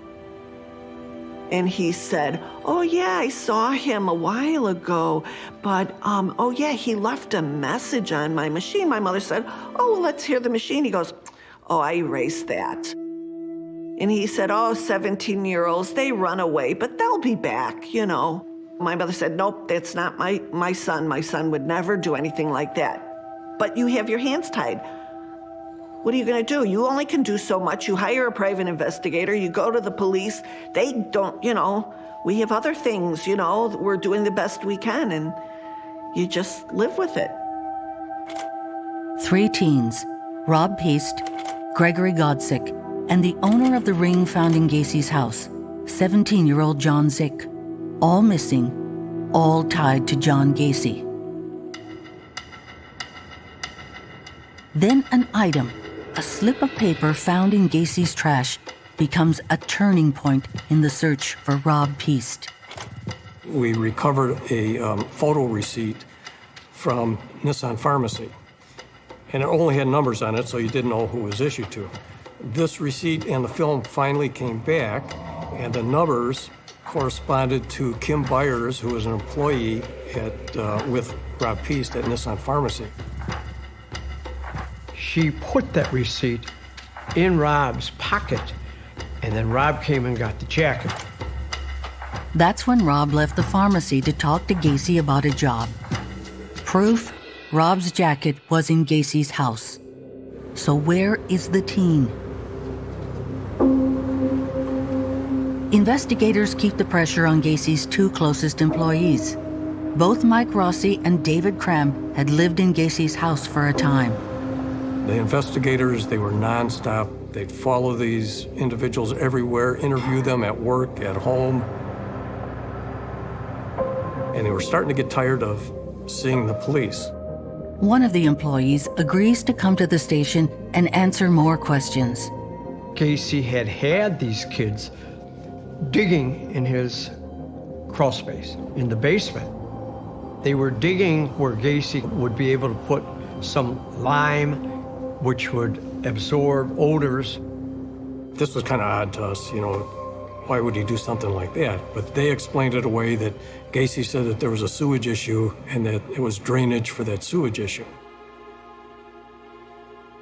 And he said, oh yeah, I saw him a while ago, but oh yeah, he left a message on my machine. My mother said, oh, well, let's hear the machine. He goes, oh, I erased that. And he said, oh, 17-year-olds, they run away, but they'll be back, you know. My mother said, nope, that's not my son. My son would never do anything like that. But you have your hands tied. What are you gonna do? You only can do so much. You hire a private investigator, you go to the police. They don't, you know, we have other things, you know, we're doing the best we can, and you just live with it. 3 teens, Rob Peast, Gregory Godsick, and the owner of the ring found in Gacy's house, 17-year-old John Zick, all missing, all tied to John Gacy. Then an item, a slip of paper found in Gacy's trash, becomes a turning point in the search for Rob Peast. We recovered a photo receipt from Nissan Pharmacy, and it only had numbers on it, so you didn't know who it was issued to. This receipt and the film finally came back, and the numbers corresponded to Kim Byers, who was an employee with Rob Peast at Nissan Pharmacy. She put that receipt in Rob's pocket, and then Rob came and got the jacket. That's when Rob left the pharmacy to talk to Gacy about a job. Proof, Rob's jacket was in Gacy's house. So where is the teen? Investigators keep the pressure on Gacy's 2 closest employees. Both Mike Rossi and David Cram had lived in Gacy's house for a time. The investigators, they were nonstop. They'd follow these individuals everywhere, interview them at work, at home. And they were starting to get tired of seeing the police. One of the employees agrees to come to the station and answer more questions. Gacy had these kids digging in his crawl space, in the basement. They were digging where Gacy would be able to put some lime, which would absorb odors. This was kind of odd to us, you know, why would he do something like that? But they explained it away that Gacy said that there was a sewage issue and that it was drainage for that sewage issue.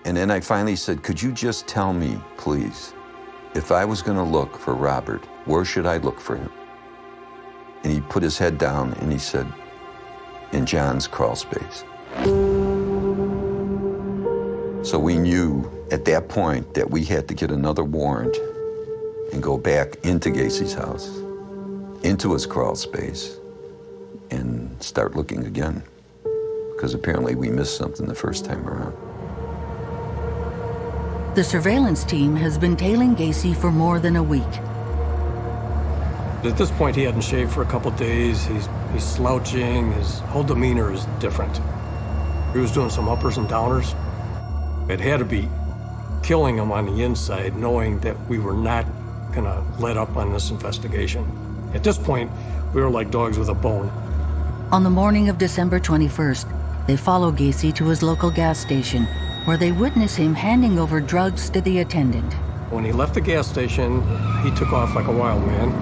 And then I finally said, could you just tell me, please, if I was gonna look for Robert, where should I look for him? And he put his head down and he said, in John's crawl space. So we knew at that point that we had to get another warrant and go back into Gacy's house, into his crawl space, and start looking again. Because apparently we missed something the first time around. The surveillance team has been tailing Gacy for more than a week. At this point, he hadn't shaved for a couple days. He's slouching. His whole demeanor is different. He was doing some uppers and downers. It had to be killing him on the inside, knowing that we were not gonna let up on this investigation. At this point, we were like dogs with a bone. On the morning of December 21st, they follow Gacy to his local gas station, where they witness him handing over drugs to the attendant. When he left the gas station, he took off like a wild man.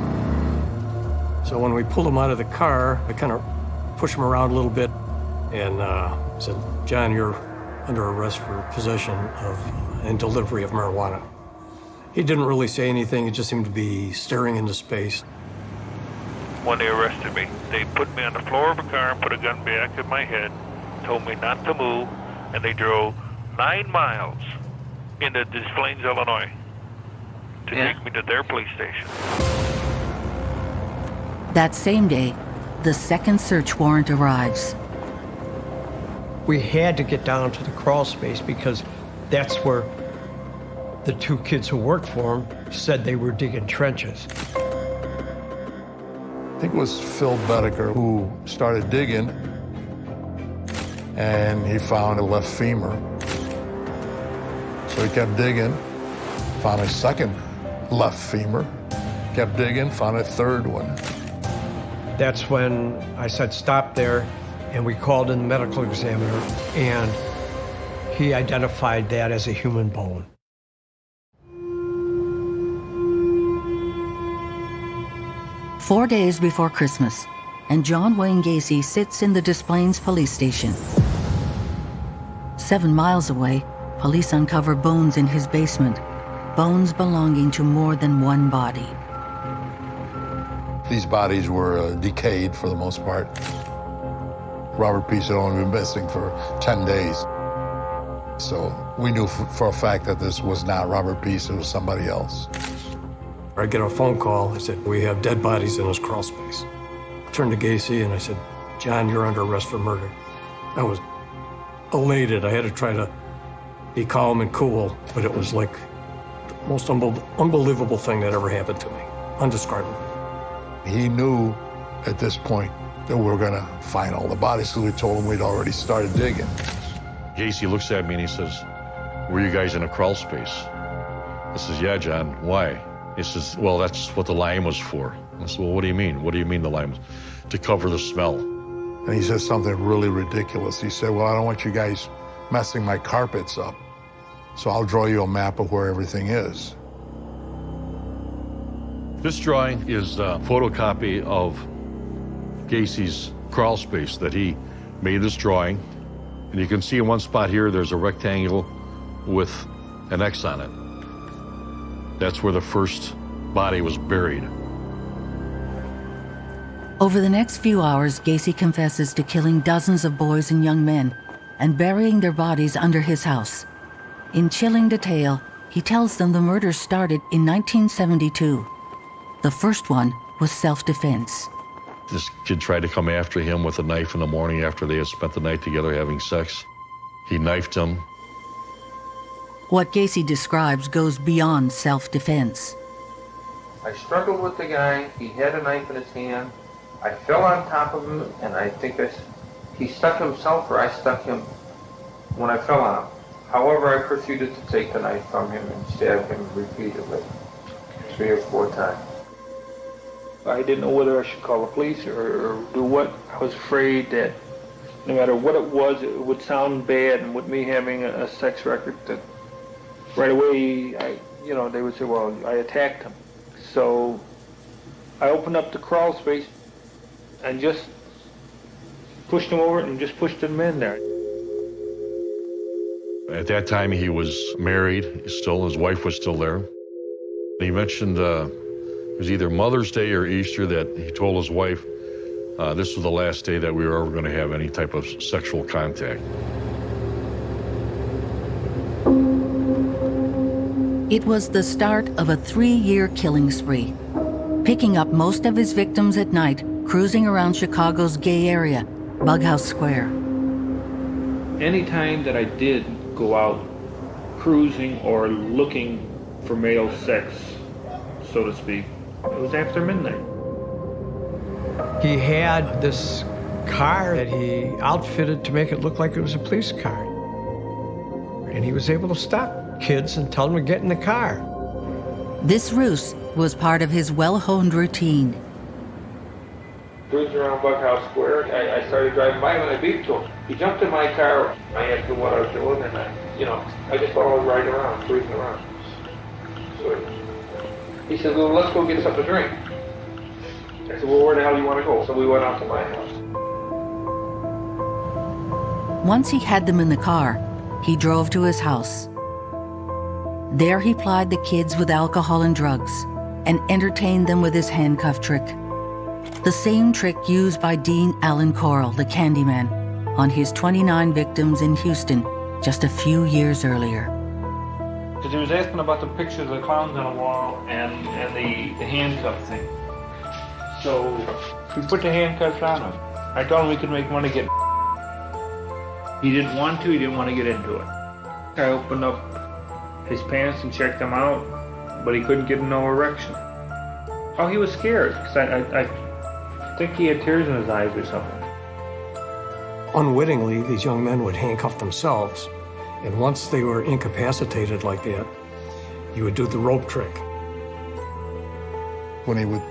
So when we pulled him out of the car, I kind of pushed him around a little bit and said, "John, you're under arrest for possession of and delivery of marijuana." He didn't really say anything. He just seemed to be staring into space. When they arrested me, they put me on the floor of a car and put a gun back at my head, told me not to move, and they drove 9 miles into Des Plaines, Illinois, to take me to their police station. That same day, the second search warrant arrives. We had to get down to the crawl space because that's where the 2 kids who worked for him said they were digging trenches. I think it was Phil Bedecker who started digging, and he found a left femur. So he kept digging, found a second left femur, kept digging, found a third one. That's when I said, stop there, and we called in the medical examiner, and he identified that as a human bone. Four days before Christmas, and John Wayne Gacy sits in the Des Plaines police station. 7 miles away, police uncover bones in his basement, bones belonging to more than one body. These bodies were decayed for the most part. Robert Peace had only been missing for 10 days. So we knew for a fact that this was not Robert Peace, it was somebody else. I get a phone call. I said, "We have dead bodies in this crawl space." I turned to Gacy and I said, "John, you're under arrest for murder." I was elated. I had to try to be calm and cool, but it was like the most unbelievable thing that ever happened to me. Undescribable. He knew at this point that we were gonna find all the bodies, so we told him we'd already started digging. Gacy looks at me and he says, "Were you guys in a crawl space?" I says, "Yeah, John, why?" He says, "Well, that's what the lime was for." I said, "Well, what do you mean? What do you mean the lime was?" "To cover the smell." And he said something really ridiculous. He said, "Well, I don't want you guys messing my carpets up, so I'll draw you a map of where everything is." This drawing is a photocopy of Gacy's crawl space that he made this drawing. And you can see in one spot here, there's a rectangle with an X on it. That's where the first body was buried. Over the next few hours, Gacy confesses to killing dozens of boys and young men and burying their bodies under his house. In chilling detail, he tells them the murders started in 1972. The first one was self-defense. This kid tried to come after him with a knife in the morning after they had spent the night together having sex. He knifed him. What Gacy describes goes beyond self-defense. I struggled with the guy. He had a knife in his hand. I fell on top of him, and I think he stuck himself or I stuck him when I fell on him. However, I proceeded to take the knife from him and stab him repeatedly, 3 or 4 times. I didn't know whether I should call the police or do what. I was afraid that no matter what it was, it would sound bad, and with me having a sex record, that right away, they would say, well, I attacked him. So I opened up the crawl space and just pushed him over it and just pushed him in there. At that time, he was married still. His wife was still there. He mentioned it was either Mother's Day or Easter that he told his wife this was the last day that we were ever going to have any type of sexual contact. It was the start of a 3-year killing spree, picking up most of his victims at night, cruising around Chicago's gay area, Bughouse Square. Anytime that I did go out cruising or looking for male sex, so to speak, it was after midnight. He had this car that he outfitted to make it look like it was a police car. And he was able to stop kids and tell them to get in the car. This ruse was part of his well-honed routine. Cruising around Buckhouse Square, I started driving by and I beeped to him. He jumped in my car. I asked him what I was doing, and I just thought I was riding around, cruising around. So he said, well, let's go get something to drink. I said, well, where the hell do you want to go? So we went out to my house. Once he had them in the car, he drove to his house. There he plied the kids with alcohol and drugs and entertained them with his handcuff trick. The same trick used by Dean Allen Corll, the Candyman, on his 29 victims in Houston just a few years earlier. Because he was asking about the pictures of the clowns on the wall and the handcuff thing. So we put the handcuffs on him. I told him we could make money getting. He didn't want to, he didn't want to get into it. I opened up his pants and checked them out, but he couldn't get no erection. Oh, he was scared, because I think he had tears in his eyes or something. Unwittingly, these young men would handcuff themselves, and once they were incapacitated like that, you would do the rope trick. When he would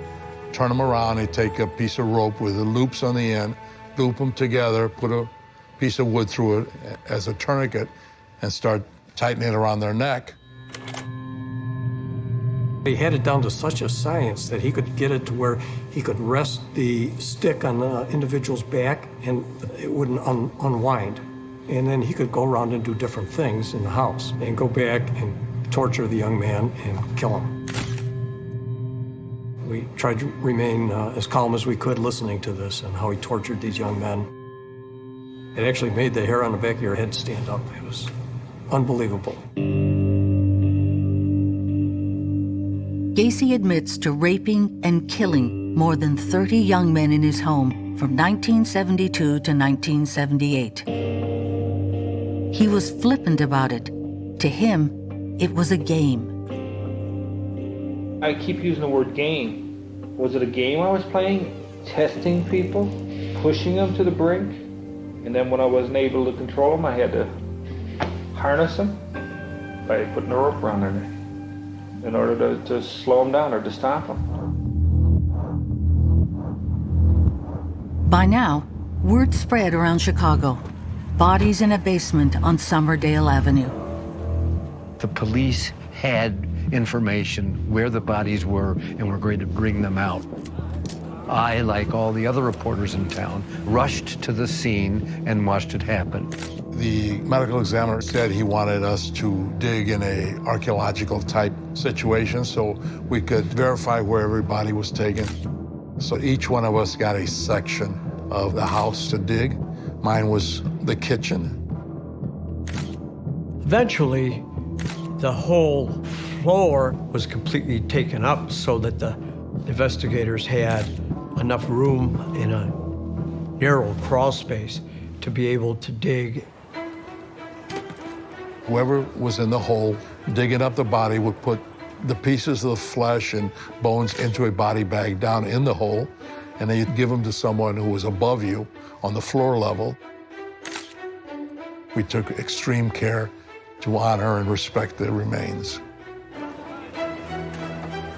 turn them around, he'd take a piece of rope with the loops on the end, loop them together, put a piece of wood through it as a tourniquet, and start tightening it around their neck. He had it down to such a science that he could get it to where he could rest the stick on the individual's back and it wouldn't unwind. And then he could go around and do different things in the house and go back and torture the young man and kill him. We tried to remain as calm as we could listening to this and how he tortured these young men. It actually made the hair on the back of your head stand up. It was unbelievable. Gacy admits to raping and killing more than 30 young men in his home from 1972 to 1978. He was flippant about it. To him, it was a game. I keep using the word game. Was it a game I was playing? Testing people? Pushing them to the brink? And then when I wasn't able to control them, I had to harness them by putting a rope around their neck in order to slow them down or to stop them. By now, word spread around Chicago. Bodies in a basement on Summerdale Avenue. The police had information where the bodies were and were going to bring them out. I, like all the other reporters in town, rushed to the scene and watched it happen. The medical examiner said he wanted us to dig in a archaeological type situation so we could verify where every body was taken. So each one of us got a section of the house to dig. Mine was the kitchen. Eventually, the whole floor was completely taken up so that the investigators had enough room in a narrow crawl space to be able to dig. Whoever was in the hole digging up the body would put the pieces of the flesh and bones into a body bag down in the hole, and then you'd give them to someone who was above you on the floor level. We took extreme care to honor and respect the remains.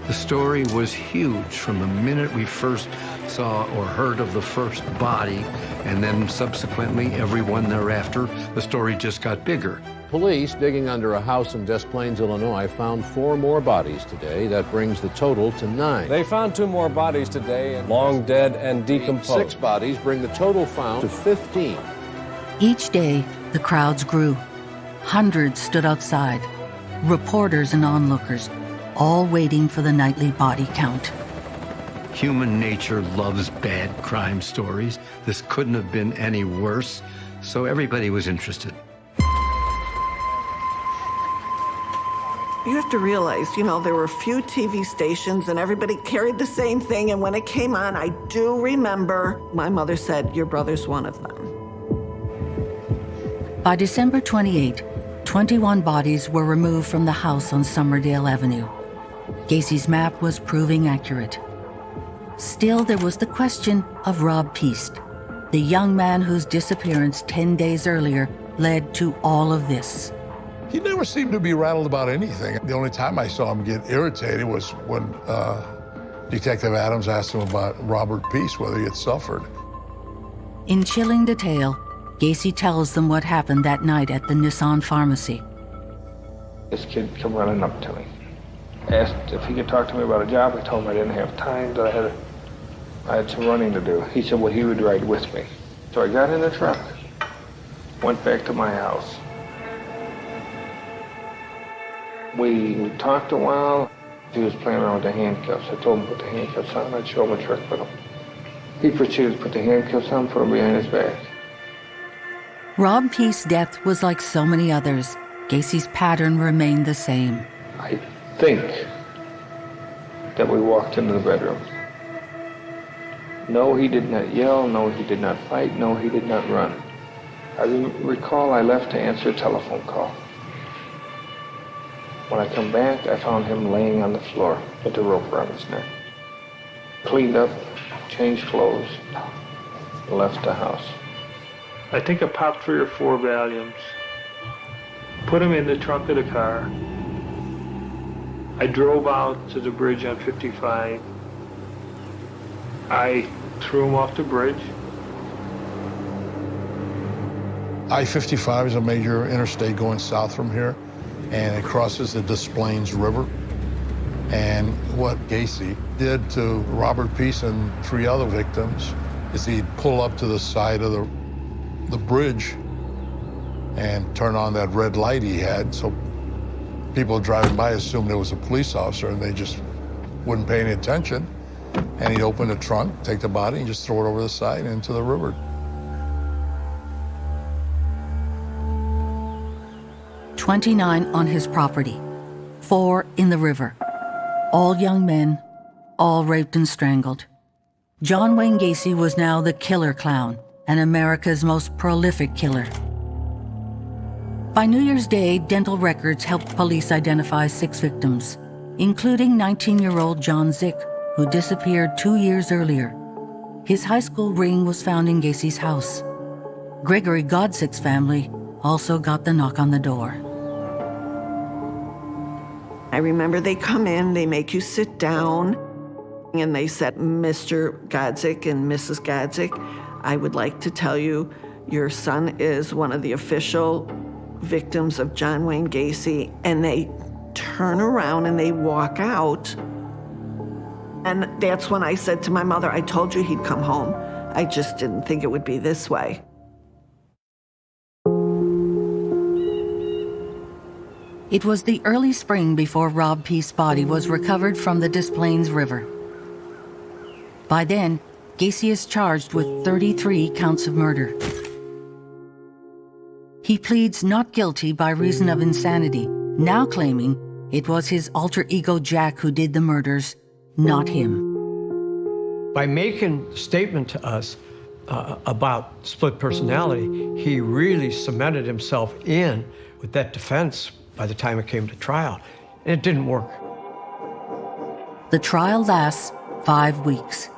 The story was huge from the minute we first saw or heard of the first body, and then subsequently everyone thereafter, the story just got bigger. Police digging under a house in Des Plaines, Illinois, found 4 more bodies today. That brings the total to 9. They found 2 more bodies today, long dead and decomposed. 6 bodies bring the total found to 15. Each day, the crowds grew. Hundreds stood outside, reporters and onlookers, all waiting for the nightly body count. Human nature loves bad crime stories. This couldn't have been any worse, so everybody was interested. You have to realize, there were a few TV stations and everybody carried the same thing, and when it came on, I do remember my mother said, "Your brother's one of them." By December 28, 21 bodies were removed from the house on Summerdale Avenue. Gacy's map was proving accurate. Still, there was the question of Rob Peast, the young man whose disappearance 10 days earlier led to all of this. He never seemed to be rattled about anything. The only time I saw him get irritated was when Detective Adams asked him about Robert Peast, whether he had suffered. In chilling detail, Gacy tells them what happened that night at the Nissan pharmacy. This kid come running up to me. Asked if he could talk to me about a job. I told him I didn't have time, that I had some running to do. He said, well, he would ride with me. So I got in the truck, went back to my house. We talked a while. He was playing around with the handcuffs. I told him to put the handcuffs on. I'd show him a trick with him. He proceeded to put the handcuffs on, put them behind his back. Rob Peast's death was like so many others. Gacy's pattern remained the same. I think that we walked into the bedroom. No, he did not yell. No, he did not fight. No, he did not run. I recall I left to answer a telephone call. When I come back, I found him laying on the floor with the rope around his neck. Cleaned up, changed clothes, left the house. I think I popped 3 or 4 Valiums, put them in the trunk of the car. I drove out to the bridge on 55. I threw him off the bridge. I-55 is a major interstate going south from here, and it crosses the Des Plaines River. And what Gacy did to Robert Peast and 3 other victims is he'd pull up to the side of the bridge and turn on that red light he had, so people driving by assumed it was a police officer, and they just wouldn't pay any attention. And he'd open the trunk, take the body, and just throw it over the side into the river. 29 on his property, 4 in the river. All young men, all raped and strangled. John Wayne Gacy was now the killer clown and America's most prolific killer. By New Year's Day, dental records helped police identify 6 victims, including 19-year-old John Zick, who disappeared 2 years earlier. His high school ring was found in Gacy's house. Gregory Godsick's family also got the knock on the door. I remember they come in, they make you sit down, and they said, Mr. Godsick and Mrs. Godsick, I would like to tell you your son is one of the official victims of John Wayne Gacy. And they turn around and they walk out. And that's when I said to my mother, I told you he'd come home. I just didn't think it would be this way. It was the early spring before Rob Peast's body was recovered from the Des Plaines River. By then, Gacy is charged with 33 counts of murder. He pleads not guilty by reason of insanity, now claiming it was his alter ego Jack who did the murders, not him. By making a statement to us about split personality, he really cemented himself in with that defense by the time it came to trial. And it didn't work. The trial lasts 5 weeks.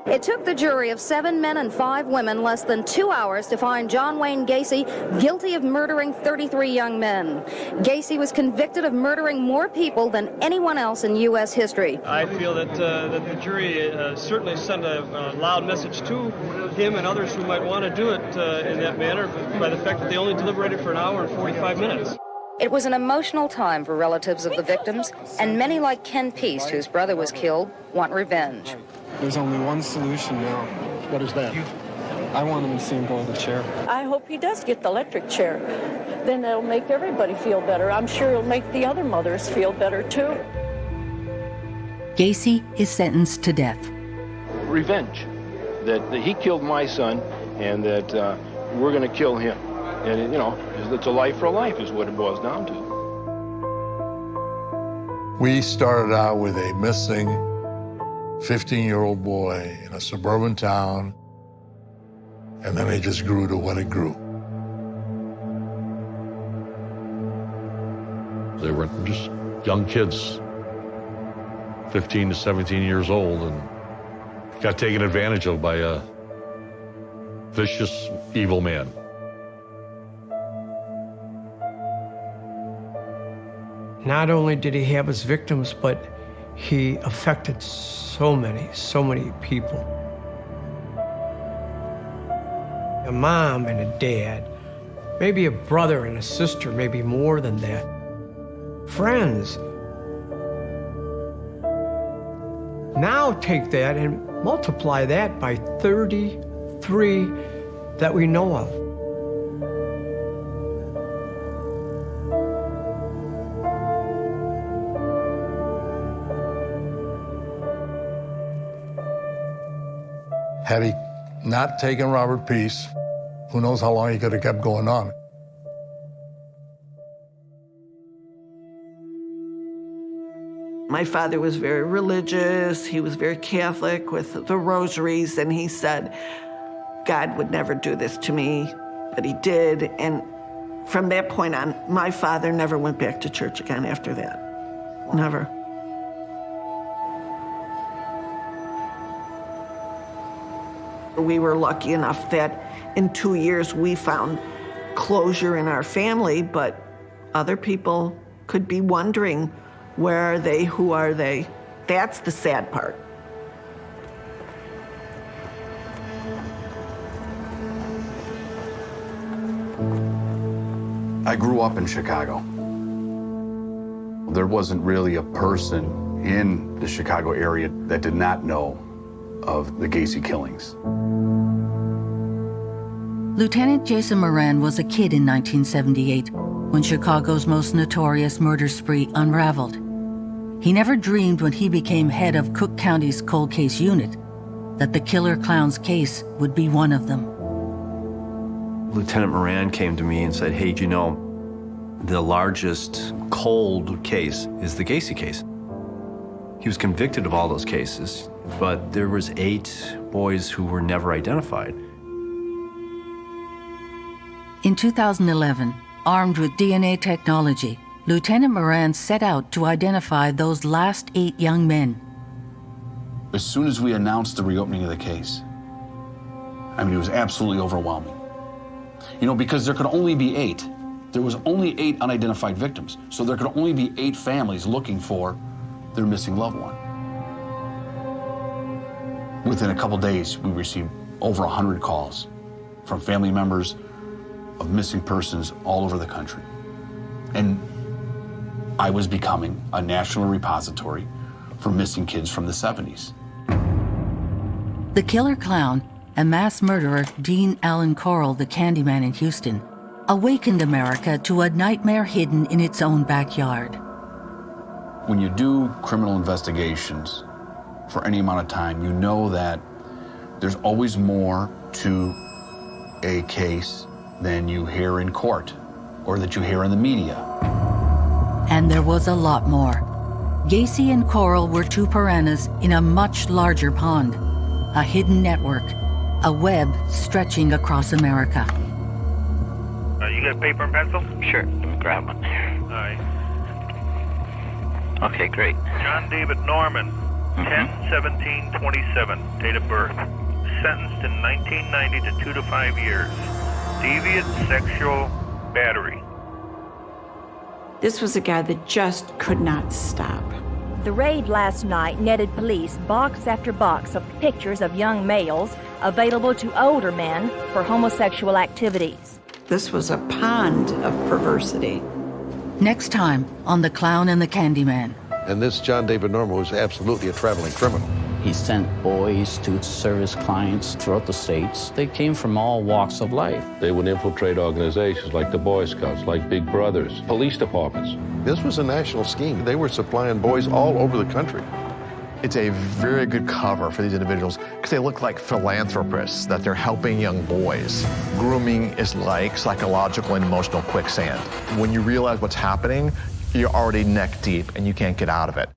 It took the jury of 7 men and 5 women less than 2 hours to find John Wayne Gacy guilty of murdering 33 young men. Gacy was convicted of murdering more people than anyone else in U.S. history. I feel that the jury certainly sent a loud message to him and others who might want to do it in that manner by the fact that they only deliberated for 1 hour and 45 minutes. It was an emotional time for relatives of the victims, and many like Ken Peast, whose brother was killed, want revenge. There's only one solution now. What is that? I want him to see him go to the chair. I hope he does get the electric chair. Then it'll make everybody feel better. I'm sure it'll make the other mothers feel better, too. Gacy is sentenced to death. Revenge. That he killed my son, and that we're going to kill him. And, you know, it's a life for a life is what it boils down to. We started out with a missing 15-year-old boy in a suburban town, and then it just grew to what it grew. They were just young kids, 15 to 17 years old, and got taken advantage of by a vicious, evil man. Not only did he have his victims, but he affected so many people. A mom and a dad, maybe a brother and a sister, maybe more than that. Friends. Now take that and multiply that by 33 that we know of. Had he not taken Robert Peace, who knows how long he could have kept going on. My father was very religious. He was very Catholic with the rosaries, and he said, God would never do this to me, but he did. And from that point on, my father never went back to church again after that. Never. We were lucky enough that in 2 years we found closure in our family, but other people could be wondering, where are they, who are they? That's the sad part. I grew up in Chicago. There wasn't really a person in the Chicago area that did not know of the Gacy killings. Lieutenant Jason Moran was a kid in 1978 when Chicago's most notorious murder spree unraveled. He never dreamed when he became head of Cook County's cold case unit that the killer clown's case would be one of them. Lieutenant Moran came to me and said, hey, you know, the largest cold case is the Gacy case. He was convicted of all those cases, but there was 8 boys who were never identified. In 2011, armed with DNA technology, Lieutenant Moran set out to identify those last 8 young men. As soon as we announced the reopening of the case, I mean, it was absolutely overwhelming. You know, because there could only be 8. There was only 8 unidentified victims, so there could only be 8 families looking for their missing loved one. Within a couple days, we received over 100 calls from family members of missing persons all over the country. And I was becoming a national repository for missing kids from the 70s. The killer clown and mass murderer Dean Allen Corll, the Candyman in Houston, awakened America to a nightmare hidden in its own backyard. When you do criminal investigations for any amount of time, you know that there's always more to a case than you hear in court or that you hear in the media. And there was a lot more. Gacy and Corll were 2 piranhas in a much larger pond, a hidden network, a web stretching across America. You got paper and pencil? Sure, let me grab one. All right. Okay, great. John David Norman, 10/17/27, date of birth. Sentenced in 1990 to 2 to 5 years. Deviant sexual battery. This was a guy that just could not stop. The raid last night netted police box after box of pictures of young males available to older men for homosexual activities. This was a pond of perversity. Next time on The Clown and the Candyman. And this John David Norman was absolutely a traveling criminal. He sent boys to service clients throughout the states. They came from all walks of life. They would infiltrate organizations like the Boy Scouts, like Big Brothers, police departments. This was a national scheme. They were supplying boys all over the country. It's a very good cover for these individuals because they look like philanthropists, that they're helping young boys. Grooming is like psychological and emotional quicksand. When you realize what's happening, you're already neck deep and you can't get out of it.